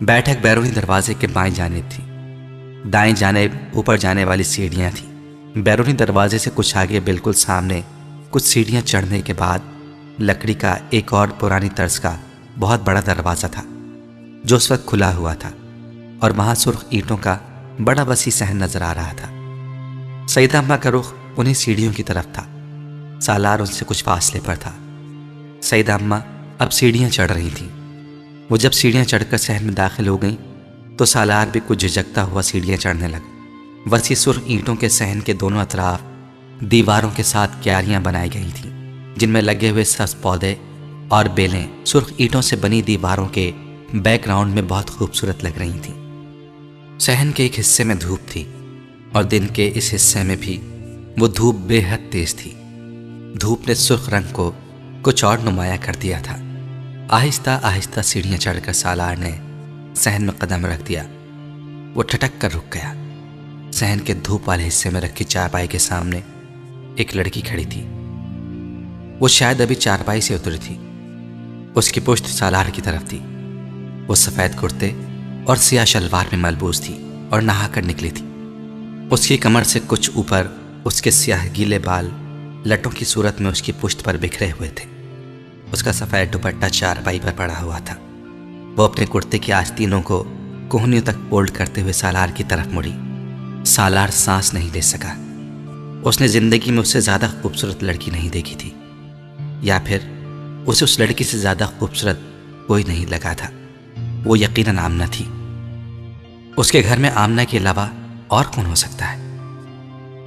बैठक बैरूनी दरवाजे के बाएं जानिब थी। दाएं जानिब ऊपर जाने वाली सीढ़ियां थी। बैरूनी दरवाजे से कुछ आगे बिल्कुल सामने कुछ सीढ़ियां चढ़ने के बाद लकड़ी का एक और पुरानी तर्ज का बहुत बड़ा दरवाज़ा था, जो उस वक्त खुला हुआ था, और वहां सुर्ख ईंटों का बड़ा वसी सहन नजर आ रहा था। सईद अम्मा का रुख उन्हीं सीढ़ियों की तरफ था। सालार उनसे कुछ फासले पर था। सईद अम्मा अब सीढ़ियां चढ़ रही थी। वो जब सीढ़ियां चढ़कर सहन में दाखिल हो गई तो सालार भी कुछ झिझकता हुआ सीढ़ियां चढ़ने लगा। वसी सुर्ख ईंटों के सहन के दोनों अतराफ दीवारों के साथ क्यारियां बनाई गई थीं, जिनमें लगे हुए सब्ज पौधे और बेलें सुर्ख ईंटों से बनी दीवारों के बैकग्राउंड में बहुत खूबसूरत लग रही थीं। सहन के एक हिस्से में धूप थी और दिन के इस हिस्से में भी वो धूप बेहद तेज थी। धूप ने सुर्ख रंग को कुछ और नुमाया कर दिया था। आहिस्ता आहिस्ता सीढ़ियां चढ़कर सालार ने सहन में कदम रख दिया। वो ठटक कर रुक गया। सहन के धूप वाले हिस्से में रखी चारपाई के सामने एक लड़की खड़ी थी। वो शायद अभी चारपाई से उतरी थी। उसकी पुश्त सालार की तरफ थी। वो सफ़ेद कुर्ते और सियाह शलवार में मलबूस थी और नहाकर निकली थी। उसकी कमर से कुछ ऊपर उसके सियाह गीले बाल लटों की सूरत में उसकी पुश्त पर बिखरे हुए थे। उसका सफ़ेद दुपट्टा चारपाई पर पड़ा हुआ था। वो अपने कुर्ते की आस्तीनों को कोहनियों तक फोल्ड करते हुए सालार की तरफ मुड़ी। सालार सांस नहीं ले सका। उसने जिंदगी में उससे ज़्यादा खूबसूरत लड़की नहीं देखी थी, या फिर उसे उस लड़की से ज़्यादा खूबसूरत कोई नहीं लगा था। वो यकीनन आमना थी। उसके घर में आमना के अलावा और कौन हो सकता है?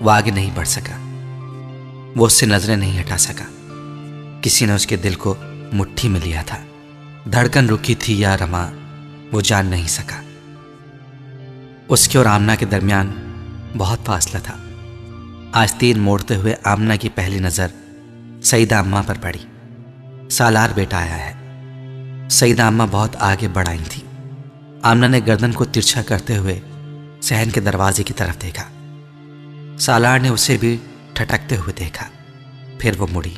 वो आगे नहीं बढ़ सका। वो उससे नजरें नहीं हटा सका। किसी ने उसके दिल को मुट्ठी में लिया था। धड़कन रुकी थी या रमा, वो जान नहीं सका। उसके और आमना के दरमियान बहुत फासला था। आस्तीन मोड़ते हुए आमना की पहली नजर सईदा अम्मा पर पड़ी। सालार बेटा आया है। सईदा अम्मा बहुत आगे बढ़ आई थी। आमना ने गर्दन को तिरछा करते हुए सहन के दरवाजे की तरफ देखा। सालार ने उसे भी ठटकते हुए देखा। फिर वो मुड़ी।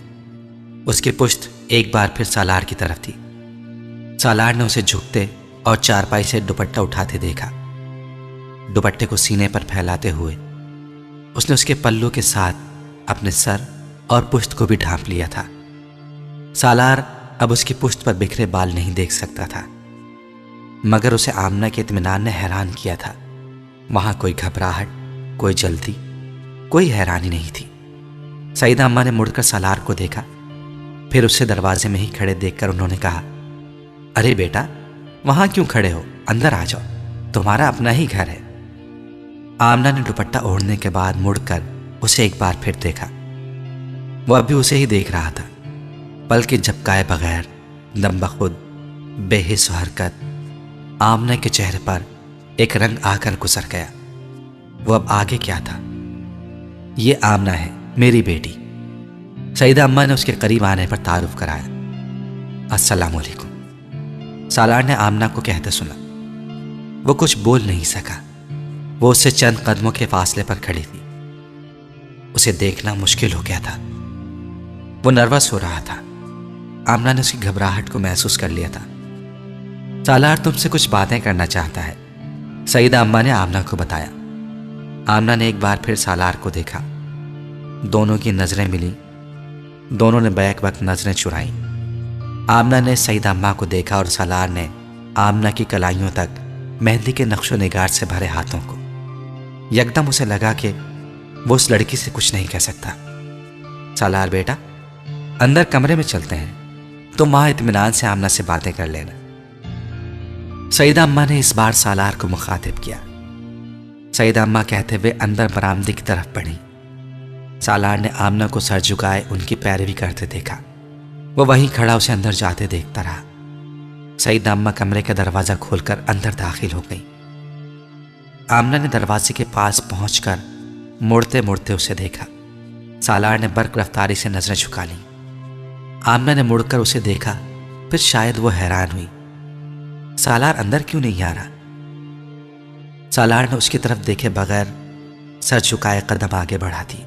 उसकी पुश्त एक बार फिर सालार की तरफ थी। सालार ने उसे झुकते और चारपाई से दुपट्टा उठाते देखा। दुपट्टे को सीने पर फैलाते हुए उसने उसके पल्लू के साथ अपने सर और पुश्त को भी ढांप लिया था। सालार अब उसकी पुश्त पर बिखरे बाल नहीं देख सकता था, मगर उसे आमना के इत्मीनान ने हैरान किया था। वहां कोई घबराहट, कोई जल्दी, कोई हैरानी नहीं थी। सईदा अम्मा ने मुड़कर सालार को देखा। फिर उसे दरवाजे में ही खड़े देखकर उन्होंने कहा, अरे बेटा, वहां क्यों खड़े हो? अंदर आ जाओ, तुम्हारा अपना ही घर है। आमना ने दुपट्टा ओढ़ने के बाद मुड़कर उसे एक बार फिर देखा। वो अभी उसे ही देख रहा था, बल्कि झपकाए बगैर दम बखुद बेहिस हरकत आमना के चेहरे पर एक रंग आकर गुजर गया। वो अब आगे क्या था? ये आमना है, मेरी बेटी। सईदा अम्मा ने उसके करीब आने पर तारुफ कराया। अस्सलाम वालेकुम। सालार ने आमना को कहते सुना। वो कुछ बोल नहीं सका। वो उससे चंद कदमों के फासले पर खड़ी थी। उसे देखना मुश्किल हो गया था। वो नर्वस हो रहा था। आमना ने उसकी घबराहट को महसूस कर लिया था। सालार तुमसे कुछ बातें करना चाहता है, सईदा अम्मा ने आमना को बताया। आमना ने एक बार फिर सालार को देखा। दोनों की नजरें मिली। दोनों ने बैक वक्त नजरें चुराई। आमना ने सईदा अम्मा को देखा और सालार ने आमना की कलाइयों तक मेहंदी के नक्शो निगार से भरे हाथों को। यकदम उसे लगा कि वो उस लड़की से कुछ नहीं कह सकता। सालार बेटा, अंदर कमरे में चलते हैं, तुम वहां इत्मीनान से आमना से बातें कर लेना। सईदा अम्मा ने इस बार सालार को मुखातिब किया। सईदा अम्मा कहते हुए अंदर बरामदे की तरफ बढ़ी। सालार ने आमना को सर झुकाए उनकी पैरवी करते देखा। वो वहीं खड़ा उसे अंदर जाते देखता रहा। सईदा अम्मा कमरे का दरवाजा खोलकर अंदर दाखिल हो गई। आमना ने दरवाजे के पास पहुंचकर मुड़ते मुड़ते उसे देखा। सालार ने बर्क रफ्तारी से नजरें झुका ली। आमना ने मुड़कर उसे देखा, फिर शायद वो हैरान हुई, सालार अंदर क्यों नहीं आ रहा। सालार ने उसकी तरफ देखे बगैर सर झुकाए कदम आगे बढ़ा दी।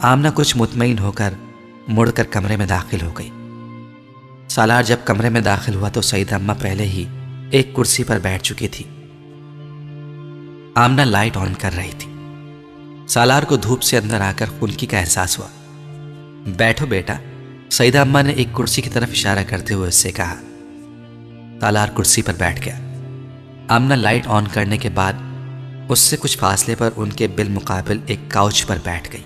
आमना कुछ मुतमईन होकर मुड़कर कमरे में दाखिल हो गई। सालार जब कमरे में दाखिल हुआ तो सईदा अम्मा पहले ही एक कुर्सी पर बैठ चुकी थी। आमना लाइट ऑन कर रही थी। सालार को धूप से अंदर आकर खुनकी का एहसास हुआ। बैठो बेटा, सईदा अम्मा ने एक कुर्सी की तरफ इशारा करते हुए उससे कहा। सालार कुर्सी पर बैठ गया। आमना लाइट ऑन करने के बाद उससे कुछ फासले पर उनके बिलमुकाबिल एक काउच पर बैठ गई।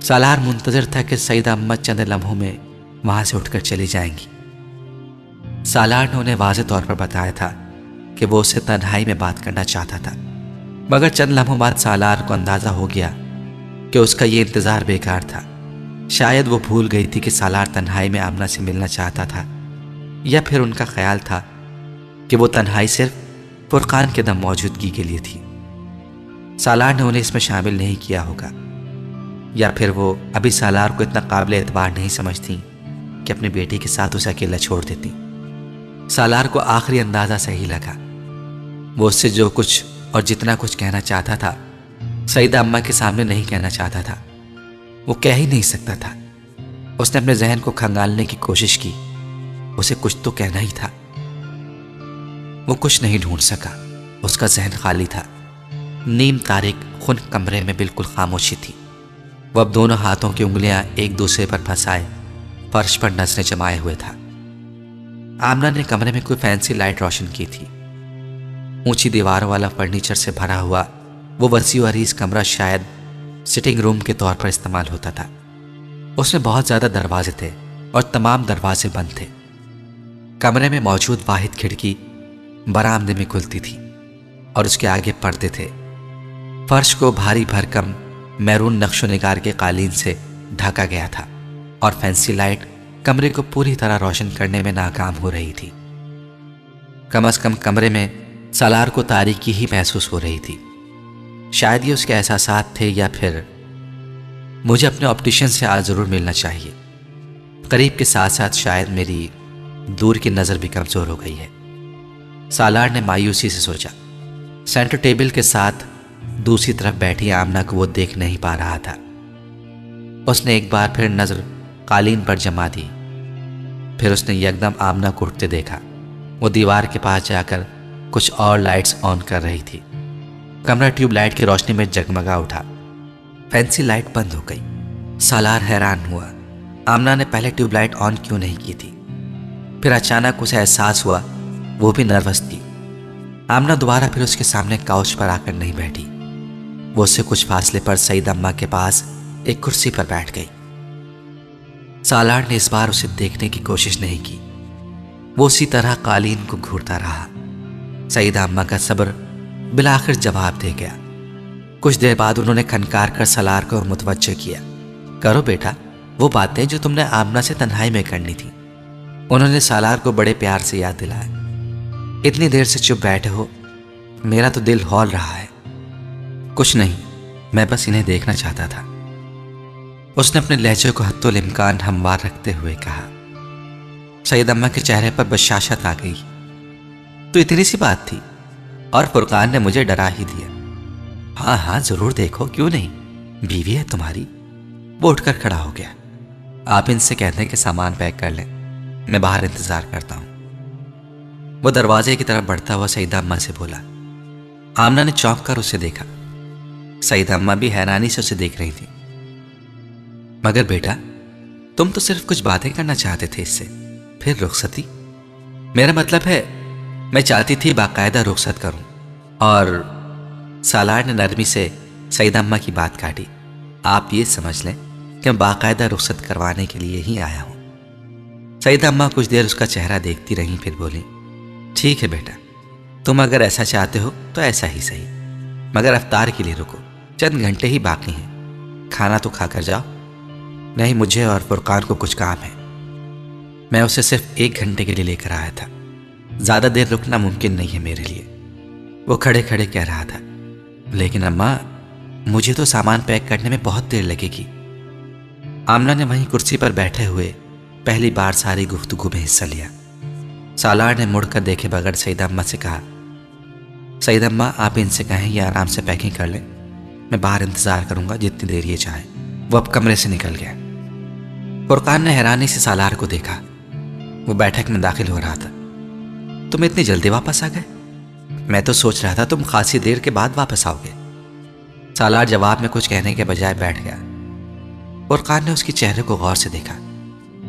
सालार मुंतजर था कि सईदा अम्मा चंद लम्हों में वहां से उठकर चली जाएंगी। सालार ने उन्हें वाज़ेह तौर पर बताया था कि वो उससे तन्हाई में बात करना चाहता था, मगर चंद लम्हों बाद सालार को अंदाजा हो गया कि उसका ये इंतज़ार बेकार था। शायद वो भूल गई थी कि सालार तन्हाई में आमना से मिलना चाहता था, या फिर उनका ख्याल था कि वो तन्हाई सिर्फ फुरकान के दम मौजूदगी के लिए थी। सालार ने उन्हें इसमें शामिल नहीं किया होगा, या फिर वो अभी सालार को इतना काबिल एतबार नहीं समझती कि अपनी बेटी के साथ उसे अकेला छोड़ देती। सालार को आखिरी अंदाज़ा सही लगा। वो उससे जो कुछ और जितना कुछ कहना चाहता था सईदा अम्मा के सामने नहीं कहना चाहता था। वो कह ही नहीं सकता था। उसने अपने जहन को खंगालने की कोशिश की। उसे कुछ तो कहना ही था। वो कुछ नहीं ढूंढ सका। उसका जहन खाली था। नीम तारीक खुन कमरे में बिल्कुल खामोशी थी। वो अब दोनों हाथों की उंगलियां एक दूसरे पर फंसाए फर्श पर नजरें जमाए हुए था। आमना ने कमरे में कोई फैंसी लाइट रोशन की थी। ऊंची दीवारों वाला फर्नीचर से भरा हुआ वो वसी अरीज कमरा शायद सिटिंग रूम के तौर पर इस्तेमाल होता था। उसमें बहुत ज्यादा दरवाजे थे और तमाम दरवाजे बंद थे। कमरे में मौजूद वाहिद खिड़की बरामदे में खुलती थी और उसके आगे पर्दे थे। फर्श को भारी भरकम मैरून नक्शो निगार के कालीन से ढका गया था और फैंसी लाइट कमरे को पूरी तरह रोशन करने में नाकाम हो रही थी। कम से कम कमरे में सालार को तारीकी ही महसूस हो रही थी। शायद ये उसके एहसासात थे, या फिर मुझे अपने ऑप्टिशियन से आज जरूर मिलना चाहिए। करीब के साथ साथ शायद मेरी दूर की नज़र भी कमज़ोर हो गई है, सालार ने मायूसी से सोचा। सेंटर टेबल के साथ दूसरी तरफ बैठी आमना को वो देख नहीं पा रहा था। उसने एक बार फिर नज़र कालीन पर जमा दी। फिर उसने यकदम आमना को उठते देखा। वो दीवार के पास जाकर कुछ और लाइट्स ऑन कर रही थी। कमरा ट्यूबलाइट की रोशनी में जगमगा उठा। फैंसी लाइट बंद हो गई। सालार हैरान हुआ। आमना ने पहले ट्यूबलाइट ऑन क्यों नहीं की थी। फिर अचानक उसे एहसास हुआ वो भी नर्वस थी। आमना दोबारा फिर उसके सामने काउच पर आकर नहीं बैठी। वो उससे कुछ फासले पर सईदा अम्मा के पास एक कुर्सी पर बैठ गई। सालार ने इस बार उसे देखने की कोशिश नहीं की। वो उसी तरह कालीन को घूरता रहा। सईदा अम्मा का सब्र बिलाखिर जवाब दे गया। कुछ देर बाद उन्होंने खनकार कर सालार को मुतवज्जह किया। करो बेटा वो बातें जो तुमने आमना से तन्हाई में करनी थी। उन्होंने सालार को बड़े प्यार से याद दिलाया। इतनी देर से चुप बैठे हो, मेरा तो दिल हौल रहा है। कुछ नहीं, मैं बस इन्हें देखना चाहता था। उसने अपने लहजे को हत्तुल इम्कान हमवार रखते हुए कहा। सईदा अम्मा के चेहरे पर बशाशत आ गई। तो इतनी सी बात थी और फुरकान ने मुझे डरा ही दिया। हाँ हाँ जरूर देखो, क्यों नहीं, बीवी है तुम्हारी। वो उठकर खड़ा हो गया। आप इनसे कहते हैं कि सामान पैक कर लें, मैं बाहर इंतजार करता हूं। वो दरवाजे की तरफ बढ़ता हुआ सईदा अम्मा से बोला। आमना ने चौंक कर उसे देखा। सईदा अम्मा भी हैरानी से उसे देख रही थी। मगर बेटा तुम तो सिर्फ कुछ बातें करना चाहते थे इससे, फिर रुखसती। मेरा मतलब है मैं चाहती थी बाकायदा रुखसत करूं। और सालार ने नरमी से सईदा अम्मा की बात काटी। आप ये समझ लें कि मैं बाकायदा रुखसत करवाने के लिए ही आया हूं। सईदा अम्मा कुछ देर उसका चेहरा देखती रहीं, फिर बोली, ठीक है बेटा, तुम अगर ऐसा चाहते हो तो ऐसा ही सही। मगर अफ्तार के लिए रुको, चंद घंटे ही बाकी हैं, खाना तो खा कर जाओ। नहीं, मुझे और फुरकान को कुछ काम है। मैं उसे सिर्फ 1 घंटे के लिए लेकर आया था, ज्यादा देर रुकना मुमकिन नहीं है मेरे लिए, वो खड़े खड़े कह रहा था। लेकिन अम्मा, मुझे तो सामान पैक करने में बहुत देर लगेगी। आमना ने वहीं कुर्सी पर बैठे हुए पहली बार सारी गुफ्तगू में हिस्सा लिया। सालार ने मुड़कर देखे बगैर सईदा अम्मा से कहा, सईदा अम्मा, आप इनसे कहें ये आराम से पैकिंग कर लें, मैं बाहर इंतजार करूंगा जितनी देर ये चाहे। वो अब कमरे से निकल गया। फुरकान ने हैरानी से सालार को देखा। वो बैठक में दाखिल हो रहा था। तुम इतनी जल्दी वापस आ गए? मैं तो सोच रहा था तुम खासी देर के बाद वापस आओगे। सालार जवाब में कुछ कहने के बजाय बैठ गया। फुरकान ने उसके चेहरे को गौर से देखा।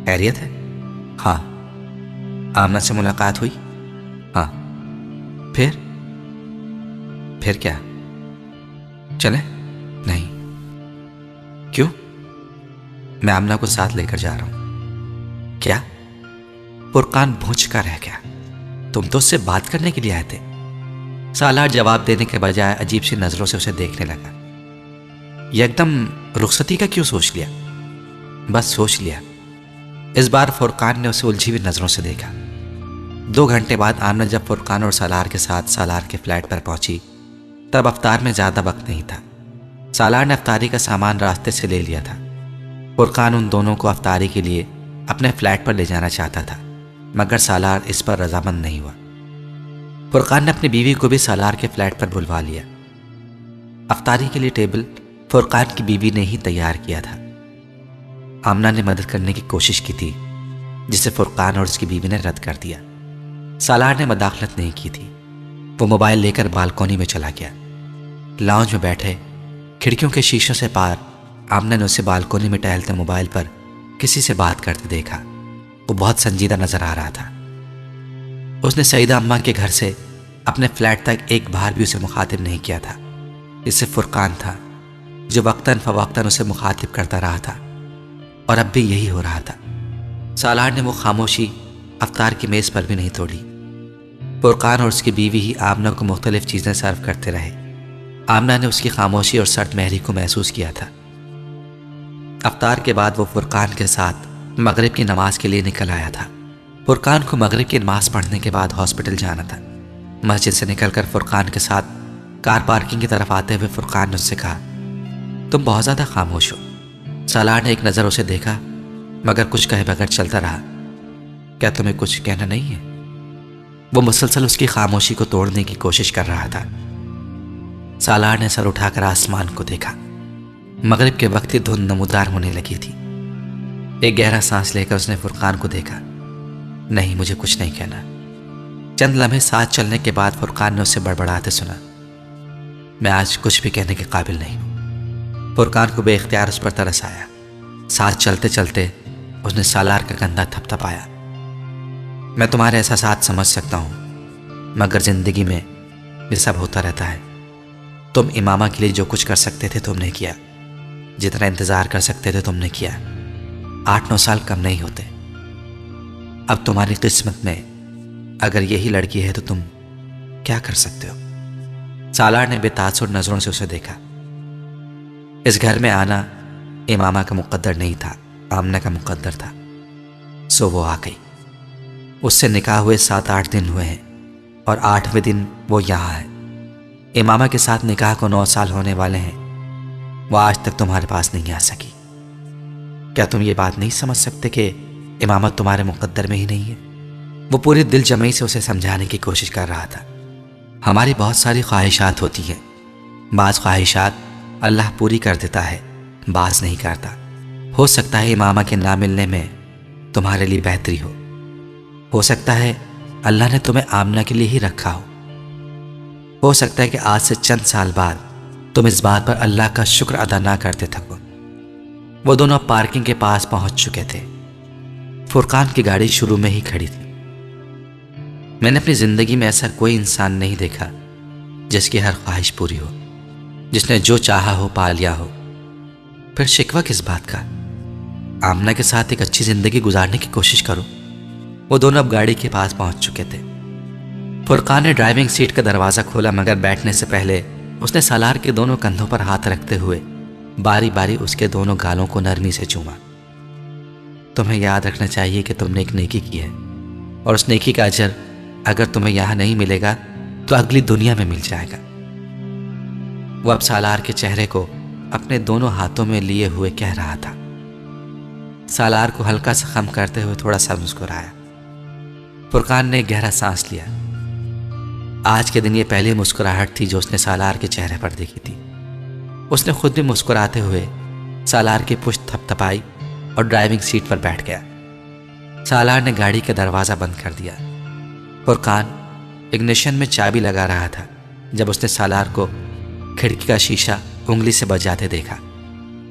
खैरियत है? हाँ। आमना से मुलाकात हुई? हाँ। फिर क्या? चले? नहीं। क्यों? मैं आमना को साथ लेकर जा रहा हूं। क्या? फुरकान भूंच कर रह गया। तुम तो उससे बात करने के लिए आए थे। सालार जवाब देने के बजाय अजीब सी नजरों से उसे देखने लगा। यह एकदम रुखसती का क्यों सोच लिया? बस सोच लिया। इस बार फुरकान ने उसे उलझी हुई नजरों से देखा। 2 घंटे बाद आमना जब फुरकान और सालार के साथ सालार के फ्लैट पर पहुंची, तब अफ्तार में ज्यादा वक्त नहीं था। सालार ने अफ्तारी का सामान रास्ते से ले लिया था। फुरकान उन दोनों को अफ्तारी के लिए अपने फ्लैट पर ले जाना चाहता था, मगर सालार इस पर रजामंद नहीं हुआ। फुरकान ने अपनी बीवी को भी सालार के फ्लैट पर बुलवा लिया। अफ्तारी के लिए टेबल फुरकान की बीवी ने ही तैयार किया था। आमना ने मदद करने की कोशिश की थी, जिसे फुरकान और उसकी बीवी ने रद्द कर दिया। सालार ने मदाखलत नहीं की थी। वो मोबाइल लेकर बालकोनी में चला गया। लाउंज में बैठे खिड़कियों के शीशों से पार आमना ने उसे बालकोनी में टहलते मोबाइल पर किसी से बात करते देखा। वो बहुत संजीदा नजर आ रहा था। उसने सईदा अम्मा के घर से अपने फ्लैट तक एक बार भी उसे मुखातिब नहीं किया था। इससे फुरकान था जो वक्तन फवक्तन उसे मुखातिब करता रहा था, और अब भी यही हो रहा था। सालार ने वो खामोशी अफ्तार की मेज पर भी नहीं तोड़ी। फुरकान और उसकी बीवी ही आमना को मुख्तलिफ चीज़ें सर्व करते रहे। आमना ने उसकी खामोशी और सर्द महरी को महसूस किया था। अफ्तार के बाद वो फुरकान के साथ मगरिब की नमाज के लिए निकल आया था। फुरकान को मगरिब की नमाज पढ़ने के बाद हॉस्पिटल जाना था। मस्जिद से निकलकर फुरकान के साथ कार पार्किंग की तरफ आते हुए फुरकान ने उससे कहा, तुम बहुत ज़्यादा खामोश हो। सालार ने एक नज़र उसे देखा, मगर कुछ कहे बगैर चलता रहा। क्या तुम्हें कुछ कहना नहीं है? वो मुसलसल उसकी खामोशी को तोड़ने की कोशिश कर रहा था। सालार ने सर उठाकर आसमान को देखा। मगरिब के वक्त ही धुंध नमूदार होने लगी थी। एक गहरा सांस लेकर उसने फुरकान को देखा। नहीं, मुझे कुछ नहीं कहना। चंद लम्हे साथ चलने के बाद फुरकान ने उसे बड़बड़ाते सुना, मैं आज कुछ भी कहने के काबिल नहीं हूं। फुरकान को बेख्तियार उस पर तरस आया। साथ चलते चलते उसने सालार का कंधा थपथपाया। मैं तुम्हारे एहसासात समझ सकता हूं, मगर जिंदगी में ये सब होता रहता है। तुम इमामा के लिए जो कुछ कर सकते थे तुमने किया, जितना इंतजार कर सकते थे तुमने किया। 8-9 साल कम नहीं होते। अब तुम्हारी किस्मत में अगर यही लड़की है तो तुम क्या कर सकते हो? सालार ने बेतासुर नजरों से उसे देखा। इस घर में आना इमामा का मुकद्दर नहीं था, आमना का मुकद्दर था। सो वो आ गई। उससे निकाह हुए 7-8 दिन हुए हैं और 8वें दिन वो यहाँ है। इमामा के साथ निकाह को 9 साल होने वाले हैं। वो आज तक तुम्हारे पास नहीं आ सकी। क्या तुम ये बात नहीं समझ सकते कि इमामा तुम्हारे मुकद्दर में ही नहीं है? वो पूरी दिल जमई से उसे समझाने की कोशिश कर रहा था। हमारी बहुत सारी ख्वाहिशात होती हैं। बाज़ ख्वाहिशात अल्लाह पूरी कर देता है, बाज़ नहीं करता। हो सकता है इमामा के ना मिलने में तुम्हारे लिए बेहतरी हो सकता है अल्लाह ने तुम्हें आमना के लिए ही रखा हो सकता है कि आज से चंद साल बाद तुम इस बात पर अल्लाह का शुक्र अदा ना करते थको। वो दोनों पार्किंग के पास पहुंच चुके थे। फुरकान की गाड़ी शुरू में ही खड़ी थी। मैंने अपनी जिंदगी में ऐसा कोई इंसान नहीं देखा जिसकी हर ख्वाहिश पूरी हो, जिसने जो चाहा हो पा लिया हो। फिर शिकवा किस बात का? आमना के साथ एक अच्छी जिंदगी गुजारने की कोशिश करो। वो दोनों अब गाड़ी के पास पहुंच चुके थे। फुरकान ने ड्राइविंग सीट का दरवाज़ा खोला, मगर बैठने से पहले उसने सालार के दोनों कंधों पर हाथ रखते हुए बारी बारी उसके दोनों गालों को नरमी से चूमा। तुम्हें याद रखना चाहिए कि तुमने एक नेकी की है, और उस नेकी का अजर अगर तुम्हें यहां नहीं मिलेगा तो अगली दुनिया में मिल जाएगा। वो अब सालार के चेहरे को अपने दोनों हाथों में लिए हुए कह रहा था। सालार को हल्का सा खम करते हुए थोड़ा सा मुस्कुराया। फुरकान ने गहरा सांस लिया। आज के दिन ये पहली मुस्कुराहट थी जो उसने सालार के चेहरे पर देखी थी। उसने खुद भी मुस्कुराते हुए सालार की पुश्त थपथपाई और ड्राइविंग सीट पर बैठ गया। सालार ने गाड़ी का दरवाज़ा बंद कर दिया। फुरकान इग्निशन में चाबी लगा रहा था जब उसने सालार को खिड़की का शीशा उंगली से बजाते देखा।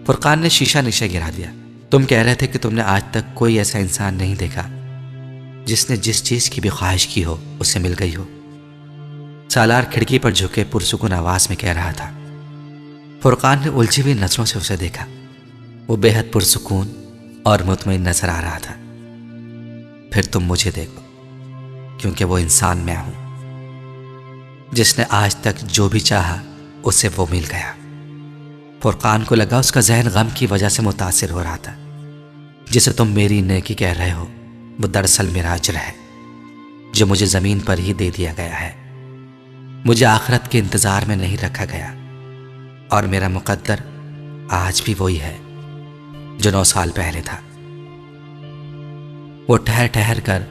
फुरकान ने शीशा नीचे गिरा दिया। तुम कह रहे थे कि तुमने आज तक कोई ऐसा इंसान नहीं देखा जिसने जिस चीज़ की भी ख्वाहिश की हो उससे मिल गई हो। सालार खिड़की पर झुके पुरसुकून आवाज में कह रहा था। फुरकान ने उलझी हुई नजरों से उसे देखा। वो बेहद पुरसुकून और मुतमईन नजर आ रहा था। फिर तुम मुझे देखो, क्योंकि वो इंसान मैं हूं जिसने आज तक जो भी चाहा उसे वो मिल गया। फुरकान को लगा उसका जहन गम की वजह से मुतासिर हो रहा था। जिसे तुम मेरी नेकी कह रहे हो वो दरअसल मेरा अजर है जो मुझे जमीन पर ही दे दिया गया है। मुझे आखिरत के इंतजार में नहीं रखा गया, और मेरा मुकद्दर आज भी वही है जो 9 साल पहले था। वो ठहर ठहर कर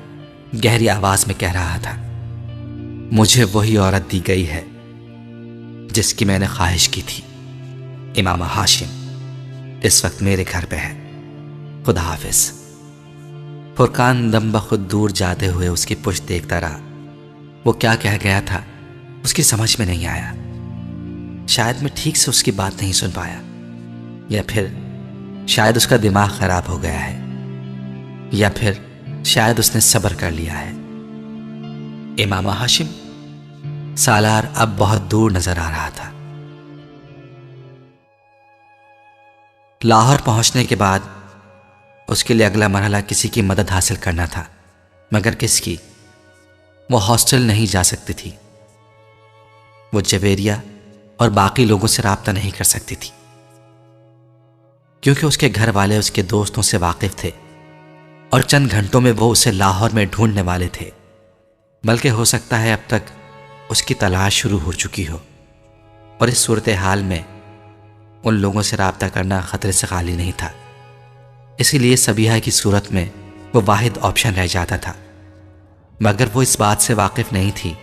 गहरी आवाज में कह रहा था। मुझे वही औरत दी गई है जिसकी मैंने ख्वाहिश की थी। इमामा हाशिम इस वक्त मेरे घर पे है। खुदा हाफिज। फुरकान दम बखुद दूर जाते हुए उसकी पुश्त देखता रहा। वो क्या कह गया था उसकी समझ में नहीं आया। शायद मैं ठीक से उसकी बात नहीं सुन पाया, या फिर शायद उसका दिमाग खराब हो गया है, या फिर शायद उसने सब्र कर लिया है। इमामा हाशिम। सालार अब बहुत दूर नजर आ रहा था। लाहौर पहुंचने के बाद उसके लिए अगला मरहला किसी की मदद हासिल करना था, मगर किसकी? वो हॉस्टल नहीं जा सकती थी। वो जवेरिया और बाकी लोगों से राब्ता नहीं कर सकती थी, क्योंकि उसके घर वाले उसके दोस्तों से वाकिफ थे और चंद घंटों में वो उसे लाहौर में ढूंढने वाले थे। बल्कि हो सकता है अब तक उसकी तलाश शुरू हो चुकी हो, और इस सूरत हाल में उन लोगों से राब्ता करना खतरे से खाली नहीं था। इसीलिए सबीहा की सूरत में वो वाहिद ऑप्शन रह जाता था। मगर वो इस बात से वाकिफ नहीं थी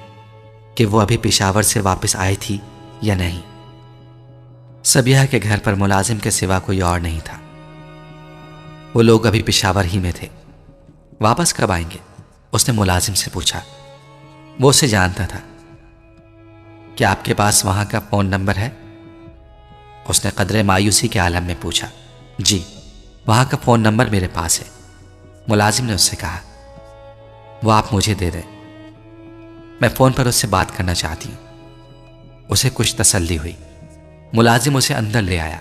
कि वो अभी पेशावर से वापस आई थी या नहीं। सबीहा के घर पर मुलाजिम के सिवा कोई और नहीं था। वो लोग अभी पेशावर ही में थे। वापस कब आएंगे? उसने मुलाजिम से पूछा। वो उसे जानता था। क्या आपके पास वहां का फोन नंबर है? उसने कदरे मायूसी के आलम में पूछा। जी, वहां का फोन नंबर मेरे पास है। मुलाजिम ने उससे कहा। वो आप मुझे दे दें, मैं फोन पर उससे बात करना चाहती हूं। उसे कुछ तसल्ली हुई। मुलाजिम उसे अंदर ले आया।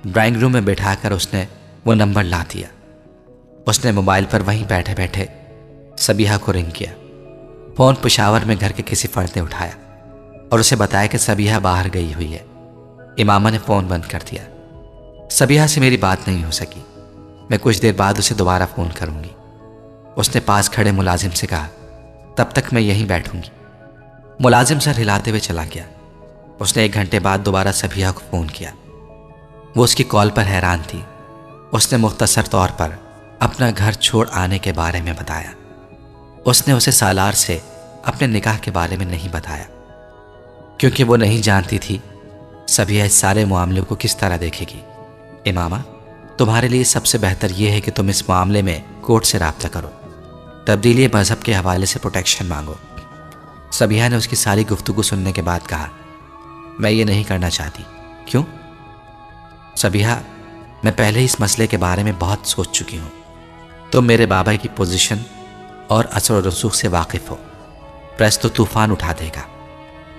ड्राइंग रूम में बैठाकर उसने वो नंबर ला दिया। उसने मोबाइल पर वहीं बैठे बैठे सबीहा को रिंग किया। फोन पेशावर में घर के किसी फर्द ने उठाया और उसे बताया कि सबीहा बाहर गई हुई है। इमामा ने फोन बंद कर दिया। सबीहा से मेरी बात नहीं हो सकी। मैं कुछ देर बाद उसे दोबारा फोन करूंगी। उसने पास खड़े मुलाजिम से कहा। तब तक मैं यहीं बैठूंगी। मुलाजिम सर हिलाते हुए चला गया। उसने 1 घंटे बाद दोबारा सबीहा को फोन किया। वो उसकी कॉल पर हैरान थी। उसने मुख्तसर तौर पर अपना घर छोड़ आने के बारे में बताया। उसने उसे सालार से अपने निकाह के बारे में नहीं बताया, क्योंकि वो नहीं जानती थी सबीहा इस सारे मामले को किस तरह देखेगी। इमामा, तुम्हारे लिए सबसे बेहतर यह है कि तुम इस मामले में कोर्ट से राब्ता करो। तब्दीली मजहब के हवाले से प्रोटेक्शन मांगो। सबीहा ने उसकी सारी गुफ्तगू सुनने के बाद कहा। मैं ये नहीं करना चाहती। क्यों? सबीहा, मैं पहले इस मसले के बारे में बहुत सोच चुकी हूँ। तुम मेरे बाबा की पोजीशन और असर और रसूख से वाकिफ हो। प्रेस तो तूफान उठा देगा।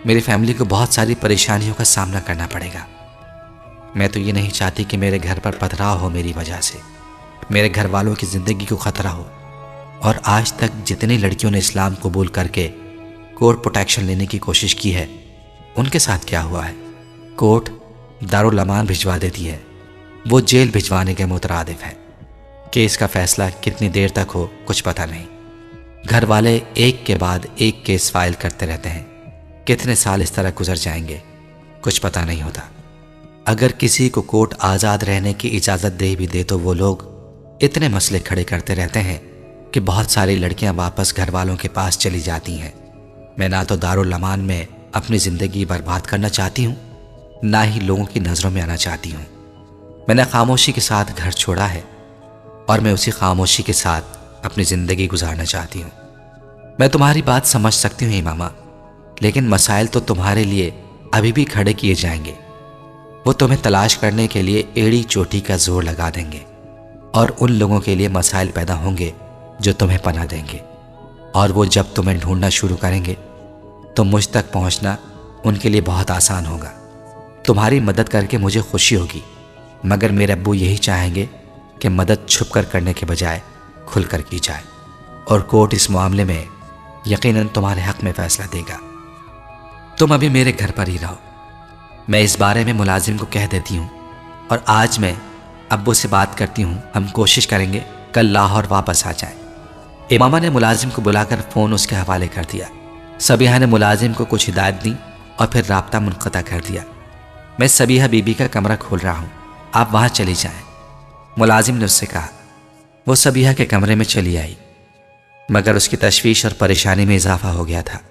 मेरी फैमिली को बहुत सारी परेशानियों का सामना करना पड़ेगा। मैं तो ये नहीं चाहती कि मेरे घर पर पथराव हो मेरी वजह से, मेरे घर वालों की ज़िंदगी को ख़तरा हो। और आज तक जितनी लड़कियों ने इस्लाम कबूल करके कोर्ट प्रोटेक्शन लेने की कोशिश की है, उनके साथ क्या हुआ है? कोर्ट दारुल अमान भिजवा देती है, वो जेल भिजवाने के मुतरादिफ है। केस का फैसला कितनी देर तक हो कुछ पता नहीं। घर वाले एक के बाद एक केस फाइल करते रहते हैं। कितने साल इस तरह गुजर जाएंगे कुछ पता नहीं होता। अगर किसी को कोर्ट आज़ाद रहने की इजाज़त दे भी दे तो वो लोग इतने मसले खड़े करते रहते हैं कि बहुत सारी लड़कियां वापस घर वालों के पास चली जाती हैं। मैं ना तो दारुल अमान में अपनी ज़िंदगी बर्बाद करना चाहती हूँ, ना ही लोगों की नज़रों में आना चाहती हूँ। मैंने खामोशी के साथ घर छोड़ा है और मैं उसी खामोशी के साथ अपनी ज़िंदगी गुजारना चाहती हूँ। मैं तुम्हारी बात समझ सकती हूँ इमामा, लेकिन मसाइल तो तुम्हारे लिए अभी भी खड़े किए जाएंगे। वो तुम्हें तलाश करने के लिए एड़ी चोटी का जोर लगा देंगे और उन लोगों के लिए मसाइल पैदा होंगे जो तुम्हें पनाह देंगे। और वो जब तुम्हें ढूंढना शुरू करेंगे तो मुझ तक पहुंचना उनके लिए बहुत आसान होगा। तुम्हारी मदद करके मुझे खुशी होगी, मगर मेरे अब्बू यही चाहेंगे कि मदद छुप कर करने के बजाय खुलकर की जाए, और कोर्ट इस मामले में यकीनन तुम्हारे हक में फैसला देगा। तुम अभी मेरे घर पर ही रहो। मैं इस बारे में मुलाजिम को कह देती हूँ और आज मैं अब्बू से बात करती हूँ। हम कोशिश करेंगे कल लाहौर वापस आ जाएं। इमामा ने मुलाजिम को बुलाकर फ़ोन उसके हवाले कर दिया। सबीहा ने मुलाजिम को कुछ हिदायत दी और फिर राब्ता मुनक़ता कर दिया। मैं सबीहा बीबी का कमरा खोल रहा हूँ, आप वहाँ चली जाएं। मुलाजिम ने उससे कहा। वो सबीहा के कमरे में चली आई, मगर उसकी तशवीश और परेशानी में इजाफा हो गया था।